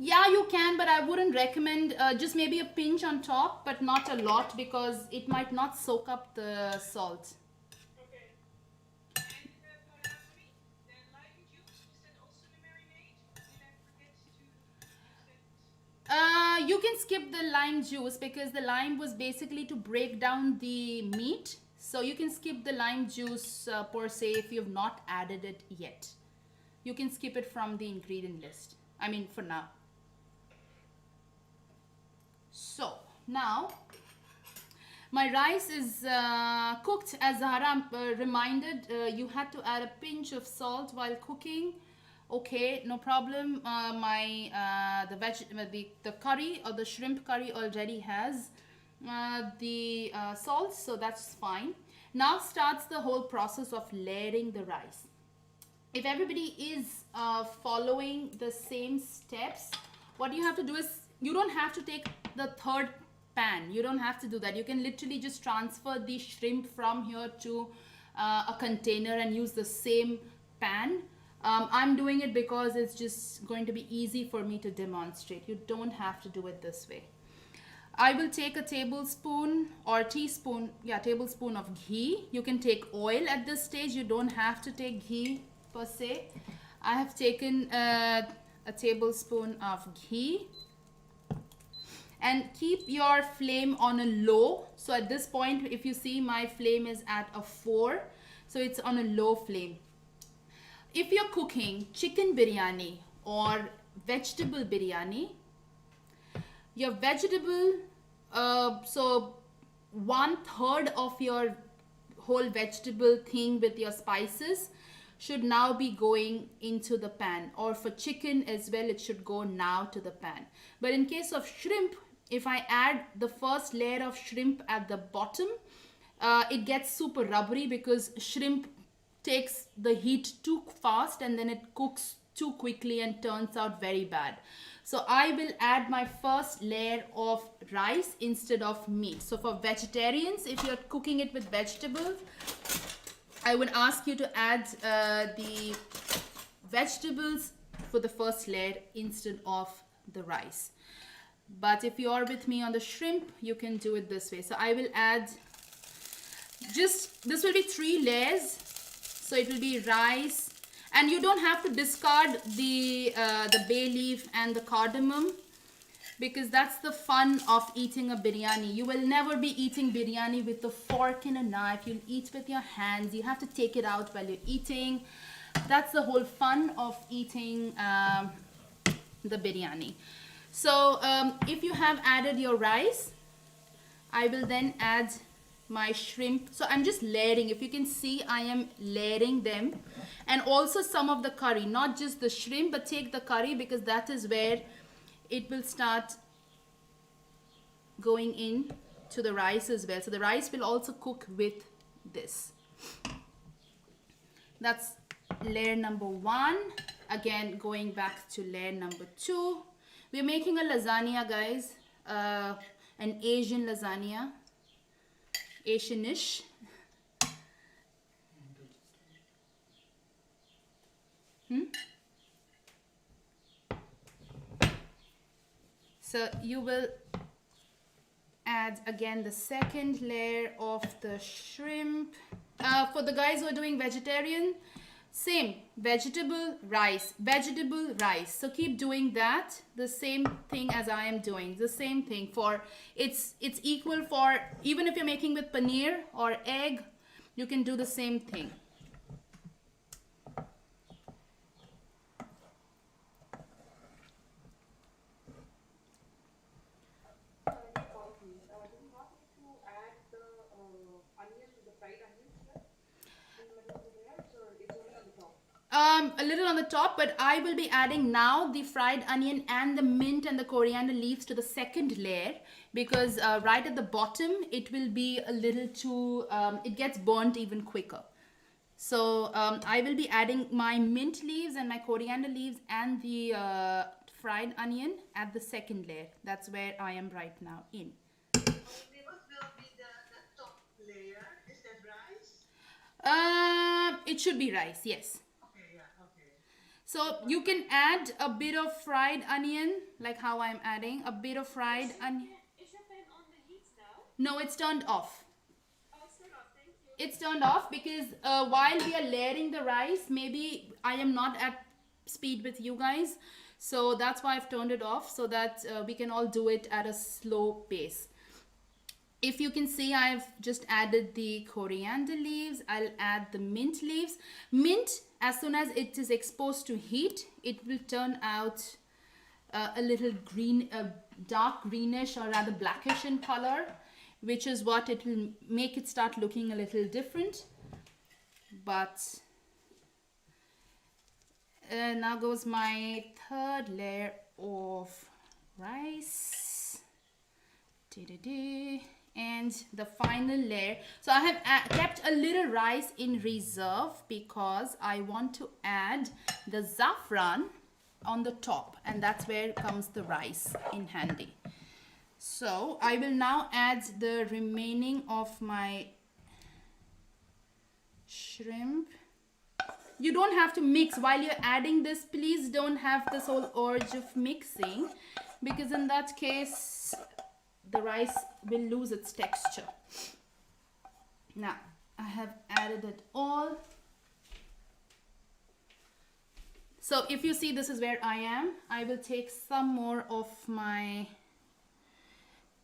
Yeah, you can, but I wouldn't recommend just maybe a pinch on top, but not a lot because it might not soak up the salt. Okay. And Paulami, the lime juice, is that also the marinade? Did I forget to use that? You can skip the lime juice because the lime was basically to break down the meat. So you can skip the lime juice per se if you have not added it yet. You can skip it from the ingredient list. I mean, for now. So now my rice is cooked. As Zahra reminded, you had to add a pinch of salt while cooking. Okay, no problem. The curry or the shrimp curry already has the salt, so that's fine. Now starts the whole process of layering the rice. If everybody is following the same steps, what you have to do is, you don't have to take the third pan. You don't have to do that. You can literally just transfer the shrimp from here to a container and use the same pan. I'm doing it because it's just going to be easy for me to demonstrate. You don't have to do it this way. I will take a tablespoon or tablespoon of ghee. You can take oil at this stage. You don't have to take ghee per se. I have taken a tablespoon of ghee. And keep your flame on a low. So at this point, if you see, my flame is at a 4. So it's on a low flame. If you're cooking chicken biryani or vegetable biryani, your vegetable, so 1/3 of your whole vegetable thing with your spices should now be going into the pan. Or for chicken as well, it should go now to the pan. But in case of shrimp, if I add the first layer of shrimp at the bottom, it gets super rubbery because shrimp takes the heat too fast and then it cooks too quickly and turns out very bad. So I will add my first layer of rice instead of meat. So for vegetarians, if you're cooking it with vegetables, I would ask you to add the vegetables for the first layer instead of the rice. But if you're with me on the shrimp, you can do it this way. So I will add this will be 3 layers. So it will be rice, and you don't have to discard the bay leaf and the cardamom because that's the fun of eating a biryani. You will never be eating biryani with a fork and a knife. You'll eat with your hands. You have to take it out while you're eating. That's the whole fun of eating the biryani. So if you have added your rice, I will then add my shrimp. So I'm just layering. If you can see, I am layering them, and also some of the curry, not just the shrimp, but take the curry because that is where it will start going in to the rice as well. So the rice will also cook with this. That's layer number 1. Again, going back to layer number 2. We're making a lasagna, guys, an Asian lasagna, Asianish. So you will add again the second layer of the shrimp. For the guys who are doing vegetarian, Same, vegetable rice, vegetable rice. So keep doing that. The same thing as I am doing. The same thing for it's equal for even if you're making with paneer or egg, you can do the same thing. Do you not need to add the onions, the fried onions here in the middle of the layers, or it's only on the top? A little on the top, but I will be adding now the fried onion and the mint and the coriander leaves to the second layer because right at the bottom it will be a little too, it gets burnt even quicker. So I will be adding my mint leaves and my coriander leaves and the fried onion at the second layer. That's where I am right now in. What will be the top layer? Is that rice? It should be rice, yes. Okay, yeah, okay. So you can add a bit of fried onion, like how I'm adding a bit of fried onion. Is your pan on the heat now? No, it's turned off. Oh, it's turned off. Thank you. It's turned off because while we are layering the rice, maybe I am not at speed with you guys. So that's why I've turned it off so that we can all do it at a slow pace. If you can see, I've just added the coriander leaves. I'll add the mint leaves. Mint, as soon as it is exposed to heat, it will turn out a little green, dark greenish or rather blackish in color, which is what it will make it start looking a little different. But now goes my third layer of rice. And the final layer. So I have kept a little rice in reserve because I want to add the saffron on the top, and that's where comes the rice in handy. So I will now add the remaining of my shrimp. You don't have to mix while you're adding this. Please don't have this whole urge of mixing because in that case the rice will lose its texture. Now I have added it all. So if you see, this is where I am. I will take some more of my,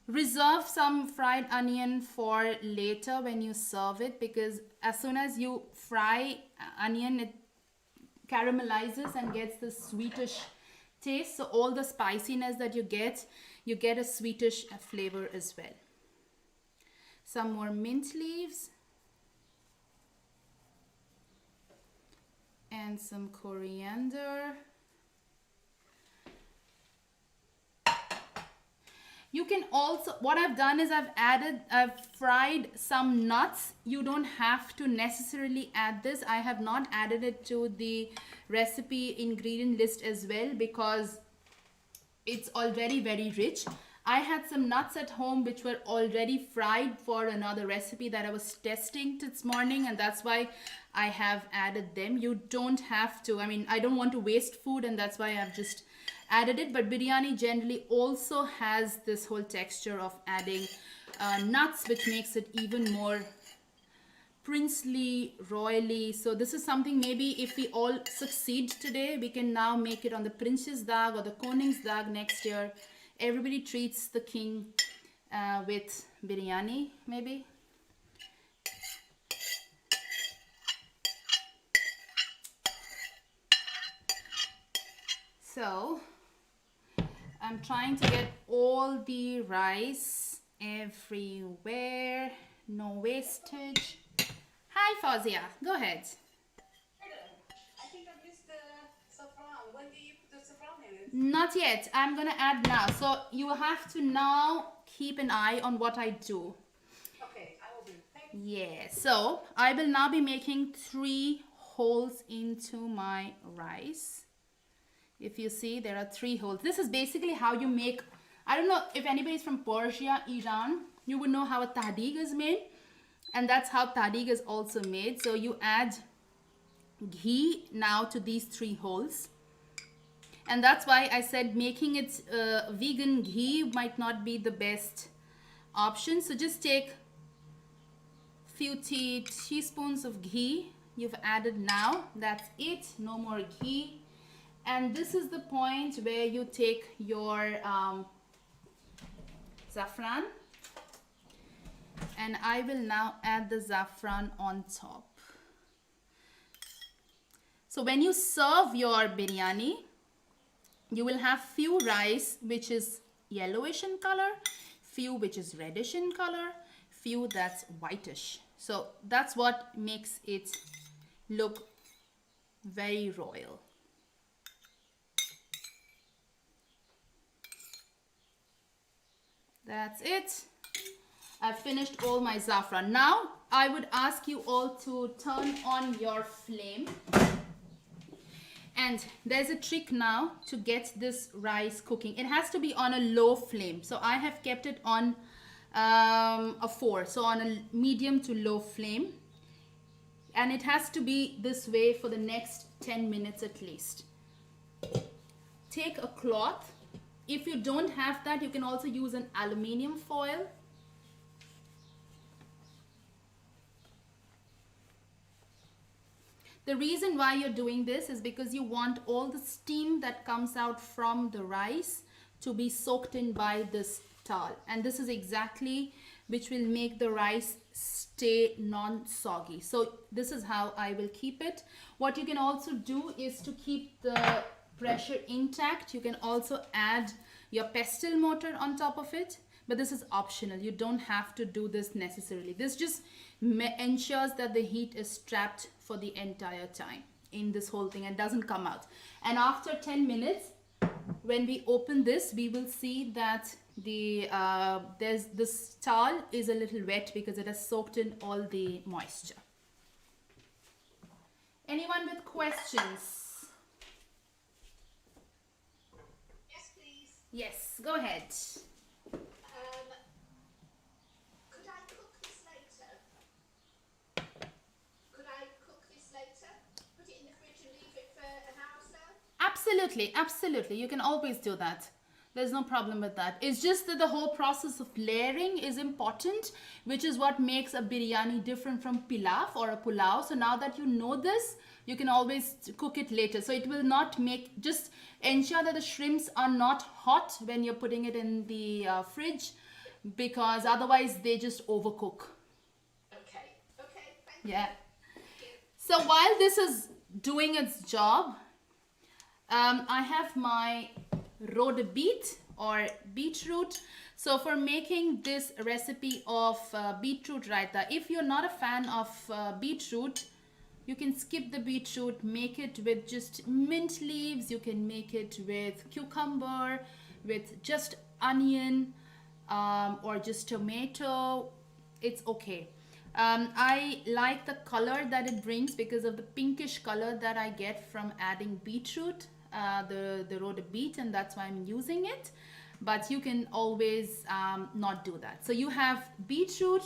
reserve some fried onion for later when you serve it, because as soon as you fry onion, it caramelizes and gets this sweetish taste. So all the spiciness that you get a sweetish flavor as well. Some more mint leaves and some coriander. You can also, what I've done is I've fried some nuts. You don't have to necessarily add this. I have not added it to the recipe ingredient list as well because it's already very rich. I had some nuts at home which were already fried for another recipe that I was testing this morning, and that's why I have added them. You don't have to. I mean, I don't want to waste food, and that's why I've just added it. But biryani generally also has this whole texture of adding nuts, which makes it even more princely, royally. So this is something, maybe if we all succeed today, we can now make it on the Prince's Dag or the Koningsdag next year. Everybody treats the king with biryani, maybe. So I'm trying to get all the rice everywhere, no wastage. Hi Fawzia, go ahead. I think I missed the saffron. When do you put the saffron in it? Not yet, I'm gonna add now. So you have to now keep an eye on what I do. Okay, I will do. Thank you. Yeah, so I will now be making 3 holes into my rice. If you see, there are 3 holes. This is basically how you make, I don't know if anybody's from Persia, Iran, you would know how a tahdig is made. And that's how tahdig is also made. So you add ghee now to these 3 holes. And that's why I said making it vegan ghee might not be the best option. So just take few teaspoons of ghee you've added now. That's it, no more ghee. And this is the point where you take your saffron, and I will now add the saffron on top. So when you serve your biryani, you will have few rice which is yellowish in color, few which is reddish in color, few that's whitish. So that's what makes it look very royal. That's it. I've finished all my saffron. Now I would ask you all to turn on your flame. And there's a trick now to get this rice cooking. It has to be on a low flame. So I have kept it on a 4. So on a medium to low flame. And it has to be this way for the next 10 minutes at least. Take a cloth. If you don't have that, you can also use an aluminium foil. The reason why you're doing this is because you want all the steam that comes out from the rice to be soaked in by this towel. And this is exactly which will make the rice stay non-soggy. So this is how I will keep it. What you can also do is to keep the pressure intact. You can also add your pestle mortar on top of it. But this is optional. You don't have to do this necessarily. This just ensures that the heat is trapped for the entire time in this whole thing and doesn't come out. And after 10 minutes, when we open this, we will see that this towel is a little wet because it has soaked in all the moisture. Anyone with questions? Yes, please. Yes, go ahead. Could I cook this later? Could I cook this later? Put it in the fridge and leave it for an hour or so? Absolutely, absolutely. You can always do that. There's no problem with that. It's just that the whole process of layering is important, which is what makes a biryani different from pilaf or a pulao. So now that you know this, you can always cook it later. So it will not make, just ensure that the shrimps are not hot when you're putting it in the fridge, because otherwise they just overcook. Okay, thank you. Yeah. So while this is doing its job, I have my road beet or beetroot. So for making this recipe of beetroot raita, if you're not a fan of beetroot, you can skip the beetroot, make it with just mint leaves. You can make it with cucumber, with just onion, or just tomato. It's okay. I like the color that it brings because of the pinkish color that I get from adding beetroot, the road beet, and that's why I'm using it. But you can always not do that. So you have beetroot,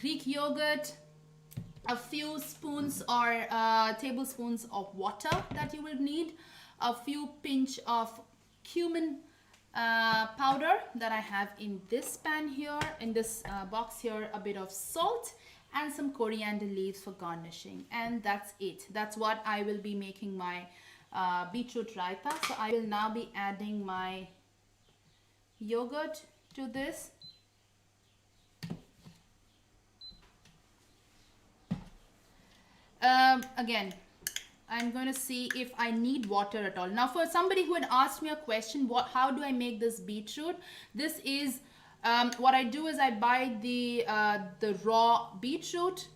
Greek yogurt, a few spoons or tablespoons of water that you will need, a few pinch of cumin powder that I have in this pan here, in this box here, a bit of salt and some coriander leaves for garnishing, and that's it. That's what I will be making my beetroot raita. So I will now be adding my yogurt to this. Again, I'm going to see if I need water at all. Now for somebody who had asked me a question, how do I make this beetroot? This is what I do is I buy the raw beetroot,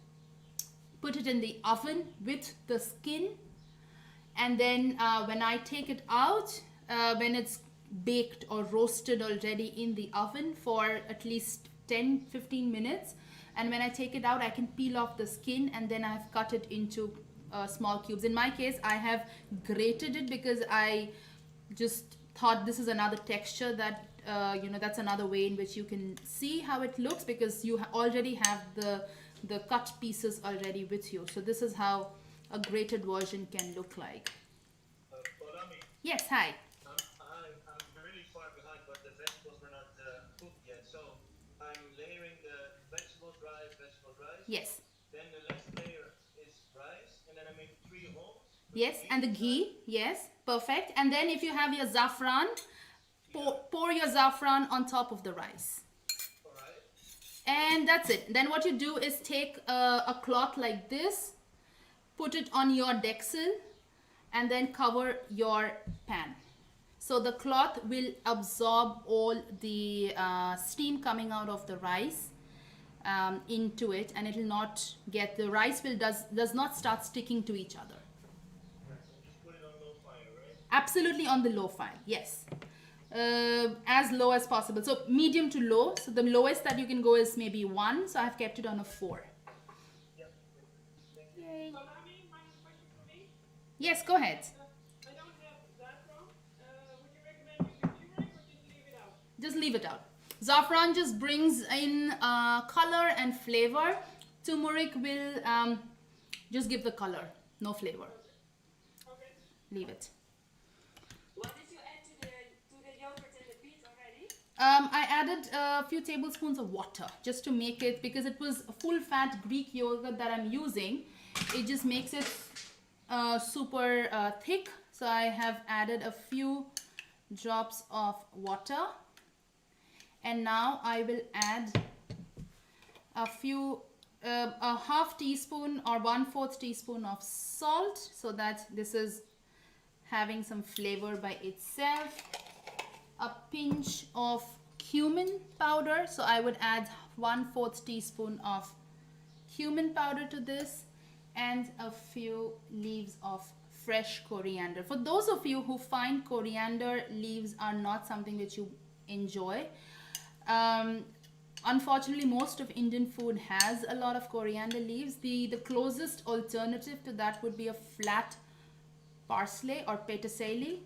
put it in the oven with the skin, and then when I take it out, when it's baked or roasted already in the oven for at least 10-15 minutes, and when I take it out, I can peel off the skin, and then I've cut it into small cubes. In my case, I have grated it because I just thought this is another texture that that's another way in which you can see how it looks, because you already have the cut pieces already with you. So this is how a grated version can look like. Paulami, Yes, hi. I'm really far behind, but the vegetables were not cooked yet. So I'm layering the vegetable rice. Yes. Then the next layer Yes, and the ghee. Yes, perfect. And then if you have your saffron, pour your saffron on top of the rice. All right. And that's it. Then what you do is take a cloth like this, put it on your dexel, and then cover your pan. So the cloth will absorb all the steam coming out of the rice into it, and it will not get, the rice will does not start sticking to each other. Right. So just put it on low fire, right? Absolutely on the low fire, yes. As low as possible. So medium to low. So the lowest that you can go is maybe 1. So I've kept it on a 4. Yep. Thank you. Yay. Paulami, one question for me. Yes, go ahead. I don't have saffron. Would you recommend using turmeric or just leave it out? Just leave it out. Saffron just brings in color and flavor. Turmeric will just give the color, no flavor. Okay. Leave it. What did you add to the yogurt and the beet already? I added a few tablespoons of water just to make it, because it was a full fat Greek yogurt that I'm using. It just makes it super thick. So I have added a few drops of water. And now I will add a few, a half teaspoon or 1/4 teaspoon of salt, so that this is having some flavor by itself. A pinch of cumin powder, so I would add 1/4 teaspoon of cumin powder to this, and a few leaves of fresh coriander. For those of you who find coriander leaves are not something which you enjoy, unfortunately most of Indian food has a lot of coriander leaves. The closest alternative to that would be a flat parsley or peterselie,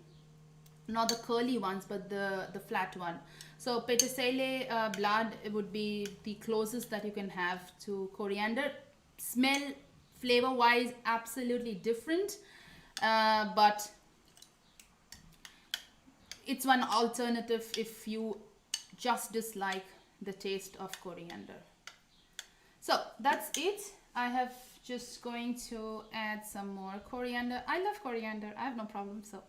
not the curly ones but the flat one. So peterselie blood would be the closest that you can have to coriander. Smell, flavor wise, absolutely different, but it's one alternative if you just dislike the taste of coriander. So that's it. I have just going to add some more coriander. I love coriander, I have no problem. So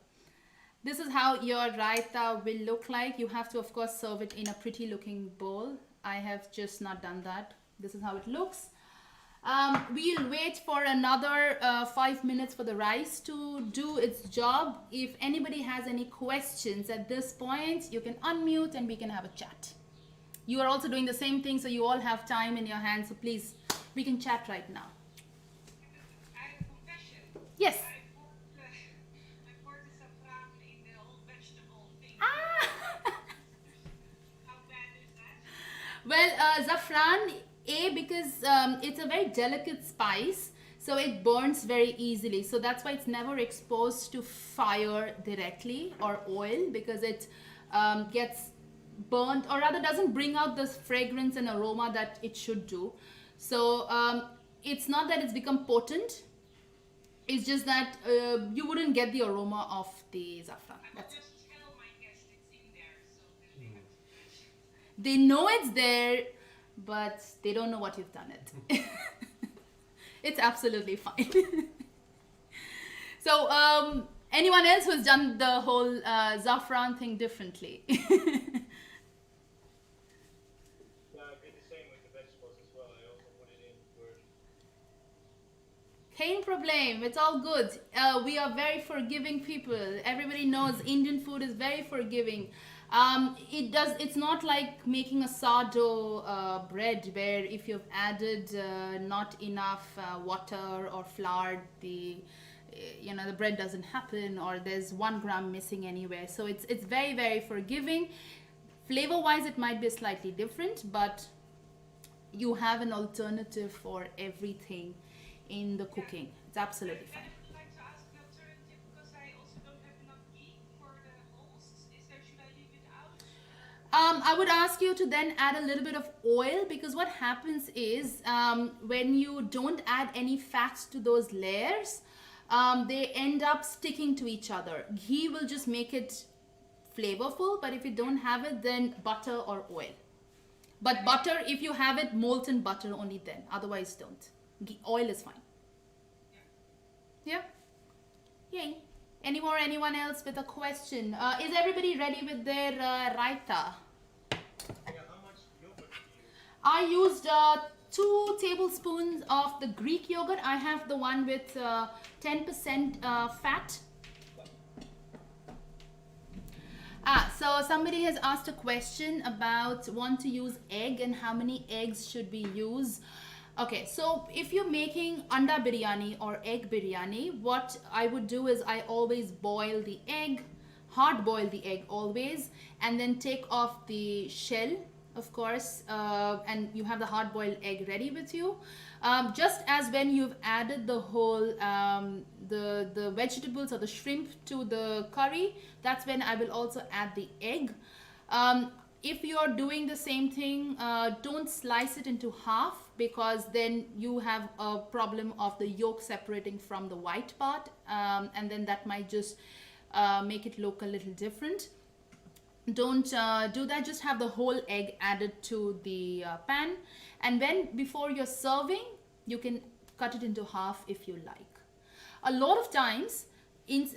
this is how your raita will look like. You have to of course serve it in a pretty looking bowl. I have just not done that. This is how it looks. We'll wait for another 5 minutes for the rice to do its job. If anybody has any questions at this point, you can unmute and we can have a chat. You are also doing the same thing, so you all have time in your hands, so please, we can chat right now. I have a confession. Yes. I poured the saffron in the whole vegetable thing. Ah! How bad is that? Well, saffron, because it's a very delicate spice, so it burns very easily. So that's why it's never exposed to fire directly or oil, because it gets burnt, or rather doesn't bring out the fragrance and aroma that it should do. So it's not that it's become potent, it's just that you wouldn't get the aroma of the saffron. I will That's it. just tell my guests it's in there, so then they have to. They know it's there, but they don't know what you've done it. It's absolutely fine. So anyone else who's done the whole saffron thing differently? Yeah, I did the same with the vegetables as well. I also put it in first. Kein problem, it's all good. We are very forgiving people. Everybody knows Indian food is very forgiving. It's not like making a sourdough bread where if you've added not enough water or flour, the bread doesn't happen, or there's 1 gram missing anywhere. So it's very, very forgiving. Flavor wise it might be slightly different, but you have an alternative for everything in the cooking. It's absolutely And fine. I would like to ask the alternative, because I also don't have enough ghee for the holes. Should I leave it out? I would ask you to then add a little bit of oil, because what happens is when you don't add any fats to those layers, they end up sticking to each other. Ghee will just make it flavorful, but if you don't have it, then butter or oil. But butter, if you have it, molten butter only then. Otherwise, don't. Oil is fine. Yeah? Yay. Anyone else with a question? Is everybody ready with their raita? Yeah, how much yogurt do you use? I used 2 tablespoons of the Greek yogurt. I have the one with 10% fat. So somebody has asked a question about want to use egg and how many eggs should we use. Okay, so if you're making anda biryani or egg biryani, what I would do is I always boil the egg, hard boil the egg always, and then take off the shell, of course, and you have the hard boiled egg ready with you. Just as when you've added the whole the vegetables or the shrimp to the curry, that's when I will also add the egg. If you're doing the same thing, don't slice it into half, because then you have a problem of the yolk separating from the white part, and then that might just make it look a little different. Don't do that. Just have the whole egg added to the pan, and before you're serving, you can cut it into half if you like. A lot of times,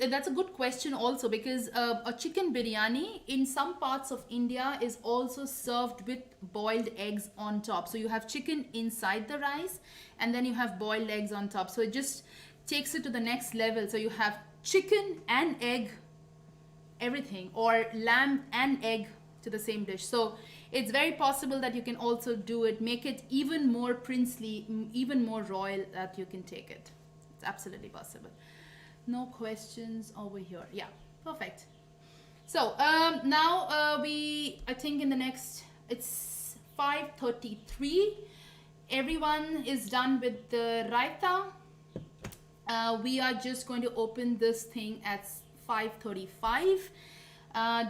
that's a good question also, because a chicken biryani in some parts of India is also served with boiled eggs on top. So you have chicken inside the rice, and then you have boiled eggs on top. So it just takes it to the next level. So you have chicken and egg, everything, or lamb and egg to the same dish. So it's very possible that you can also do it, make it even more princely, even more royal, that you can take it. It's absolutely possible. No questions over here. Yeah, perfect. So now I think in the next, it's 5:33. Everyone is done with the raita. We are just going to open this thing at 5:35.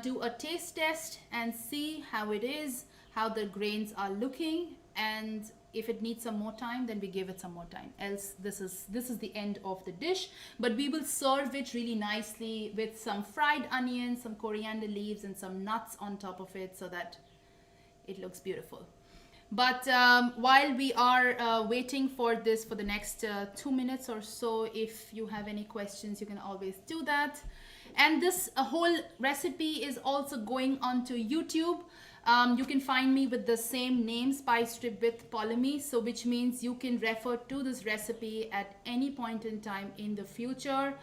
Do a taste test and see how it is, how the grains are looking, and if it needs some more time, then we give it some more time. Else, this is the end of the dish. But we will serve it really nicely with some fried onions, some coriander leaves, and some nuts on top of it, so that it looks beautiful. But while we are waiting for this for the next 2 minutes or so, if you have any questions, you can always do that. And this whole recipe is also going onto YouTube. You can find me with the same name, Spice Trip with Paulami, so which means you can refer to this recipe at any point in time in the future.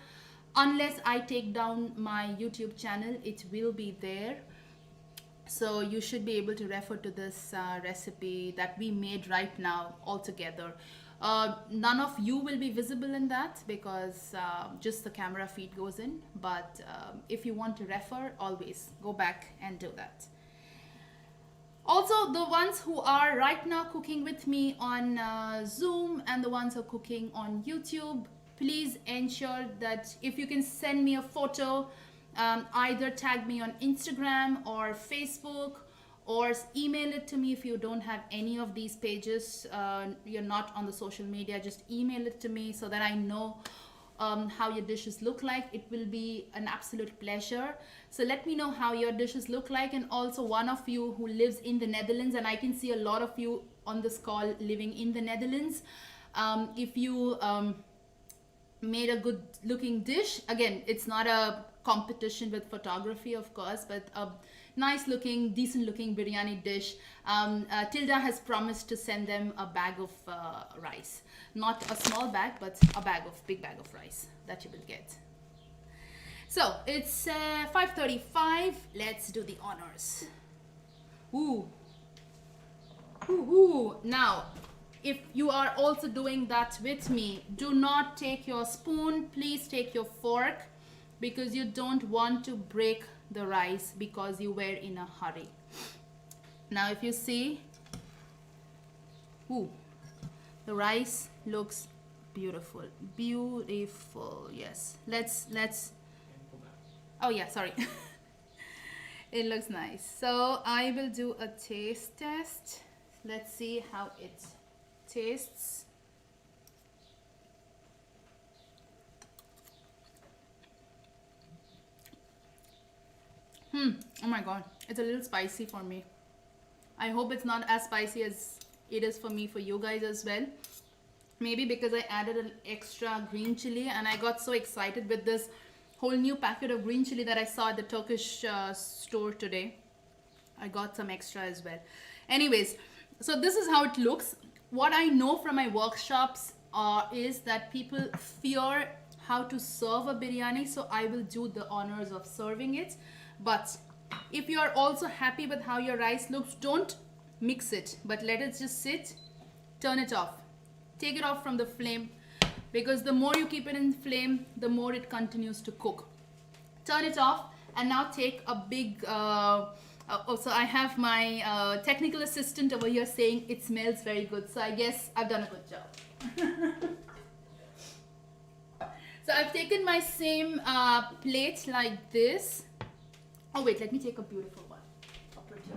Unless I take down my YouTube channel, it will be there. So you should be able to refer to this recipe that we made right now all together. None of you will be visible in that, because just the camera feed goes in. But if you want to refer, always go back and do that. Also, the ones who are right now cooking with me on Zoom and the ones who are cooking on YouTube, please ensure that if you can send me a photo, either tag me on Instagram or Facebook, or email it to me if you don't have any of these pages, you're not on the social media, just email it to me so that I know how your dishes look like. It will be an absolute pleasure. So let me know how your dishes look like. And also, one of you who lives in the Netherlands, and I can see a lot of you on this call living in the Netherlands, if you made a good looking dish, again, it's not a competition with photography, of course, but a nice looking, decent looking biryani dish, Tilda has promised to send them a bag of rice. Not a small bag, but a big bag of rice that you will get. So it's 5:35. Let's do the honors. Ooh. Now, if you are also doing that with me, do not take your spoon. Please take your fork, because you don't want to break the rice because you were in a hurry. Now, if you see, the rice looks beautiful. Yes, let's oh yeah, sorry. It looks nice. So I will do a taste test. Let's see how it tastes. Oh my god, it's a little spicy for me. I hope it's not as spicy as it is for me, for you guys as well. Maybe because I added an extra green chili and I got so excited with this whole new packet of green chili that I saw at the Turkish store today. I got some extra as well. Anyways, so this is how it looks. What I know from my workshops is that people fear how to serve a biryani, so I will do the honors of serving it. But if you are also happy with how your rice looks, don't mix it, but let it just sit. Turn it off. Take it off from the flame, because the more you keep it in flame, the more it continues to cook. Turn it off, and now take a big also I have my technical assistant over here saying it smells very good, so I guess I've done a good job. So I've taken my same plate like this. Oh wait, let me take a beautiful one. I'll put it here.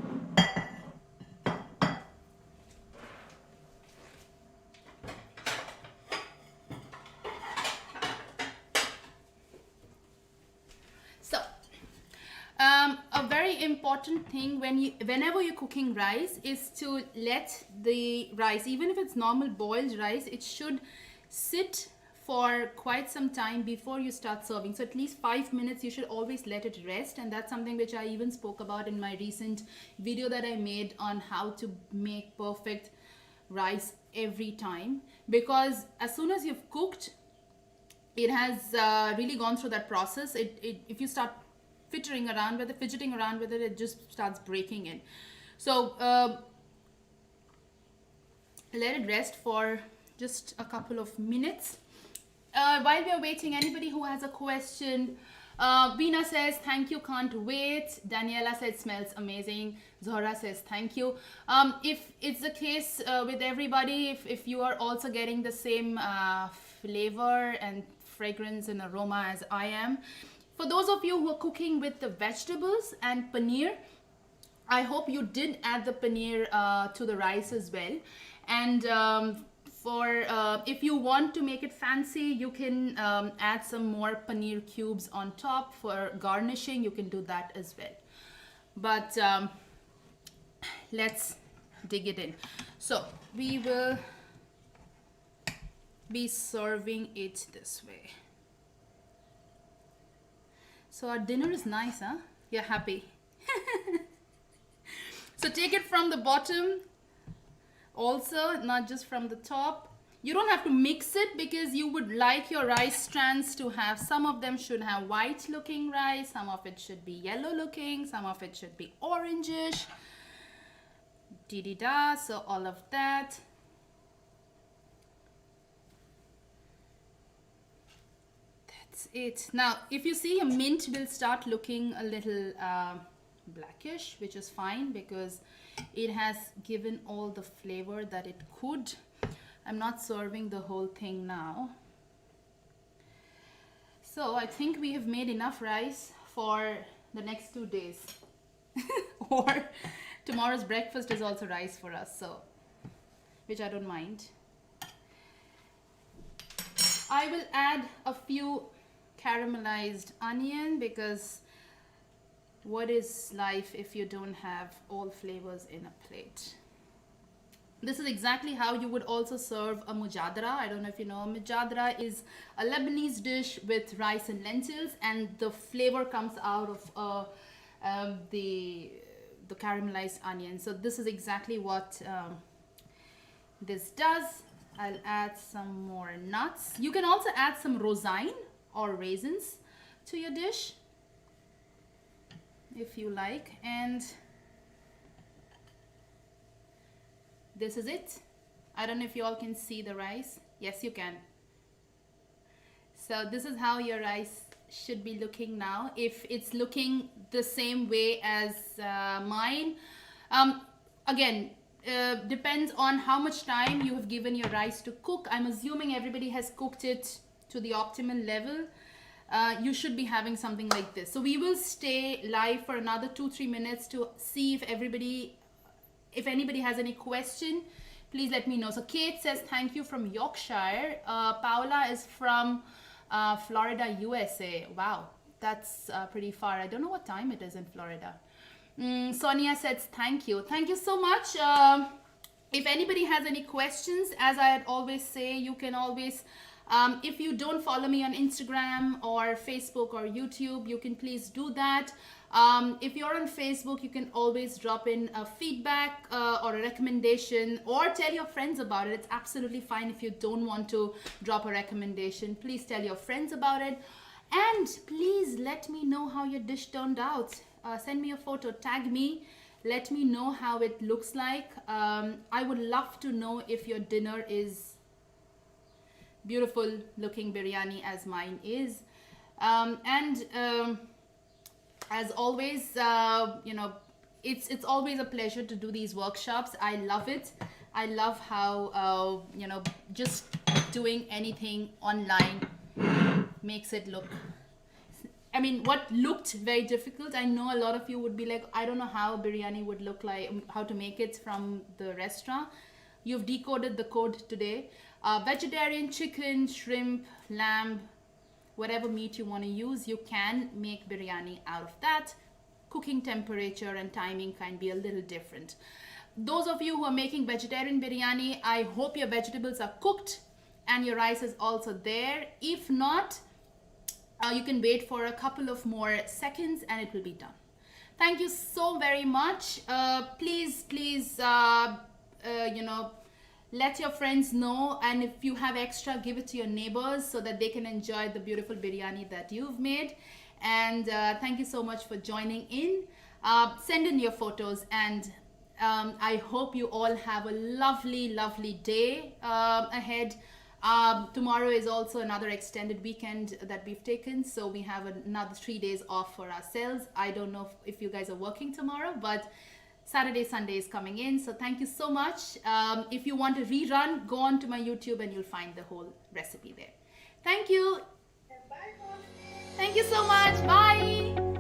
A very important thing whenever you're cooking rice is to let the rice, even if it's normal boiled rice, it should sit for quite some time before you start serving. So at least 5 minutes you should always let it rest, and that's something which I even spoke about in my recent video that I made on how to make perfect rice every time, because as soon as you've cooked, it has really gone through that process. If you start fidgeting around with it, it just starts breaking in. So let it rest for just a couple of minutes. While we are waiting, anybody who has a question, Veena says thank you, can't wait. Daniela said smells amazing. Zora says thank you. If it's the case with everybody, if you are also getting the same flavor and fragrance and aroma as I am, for those of you who are cooking with the vegetables and paneer, I hope you did add the paneer to the rice as well. And if you want to make it fancy, you can add some more paneer cubes on top for garnishing. You can do that as well. But let's dig it in. So we will be serving it this way. So our dinner is nice, huh? You're happy. So take it from the bottom also, not just from the top. You don't have to mix it, because you would like your rice strands to have, some of them should have white looking rice, some of it should be yellow looking, some of it should be orangish. Dee-dee-da, so all of that. It. Now if you see, a mint will start looking a little blackish, which is fine because it has given all the flavor that it could. I'm not serving the whole thing now. So I think we have made enough rice for the next 2 days. Or tomorrow's breakfast is also rice for us, so which I don't mind. I will add a few caramelized onion, because what is life if you don't have all flavors in a plate? This is exactly how you would also serve a mujadra. I don't know if you know, mujadra is a Lebanese dish with rice and lentils, and the flavor comes out of the caramelized onion. So this is exactly what this does. I'll add some more nuts. You can also add some rosaine or raisins to your dish if you like. And this is it. I don't know if you all can see the rice. Yes, you can. So this is how your rice should be looking now. If it's looking the same way as mine, again, depends on how much time you have given your rice to cook. I'm assuming everybody has cooked it to the optimal level. You should be having something like this. So we will stay live for another 2-3 minutes to see if anybody has any question. Please let me know. So Kate says thank you from Yorkshire. Paula is from Florida, USA. Wow, that's pretty far. I don't know what time it is in Florida. Sonia says thank you. Thank you so much. if anybody has any questions, as I always say, you can always, if you don't follow me on Instagram or Facebook or YouTube, you can please do that. If you're on Facebook, you can always drop in a feedback or a recommendation, or tell your friends about it. It's absolutely fine if you don't want to drop a recommendation. Please tell your friends about it. And please let me know how your dish turned out. Send me a photo, tag me. Let me know how it looks like. I would love to know if your dinner is beautiful looking biryani as mine is. As always, it's always a pleasure to do these workshops. I love it. I love how, just doing anything online makes it look, I mean, what looked very difficult, I know a lot of you would be like, I don't know how biryani would look like, how to make it from the restaurant. You've decoded the code today. Vegetarian, chicken, shrimp, lamb, whatever meat you want to use, you can make biryani out of that. Cooking temperature and timing can be a little different. Those of you who are making vegetarian biryani, I hope your vegetables are cooked and your rice is also there. If not, you can wait for a couple of more seconds and it will be done. Thank you so very much. Please, let your friends know, and if you have extra, give it to your neighbors so that they can enjoy the beautiful biryani that you've made. And thank you so much for joining in. Send in your photos, and I hope you all have a lovely, lovely day ahead. Tomorrow is also another extended weekend that we've taken, so we have another 3 days off for ourselves. I don't know if you guys are working tomorrow, but Saturday, Sunday is coming in. So thank you so much. If you want a rerun, go on to my YouTube and you'll find the whole recipe there. Thank you. And bye, Paulami. Thank you so much. Bye.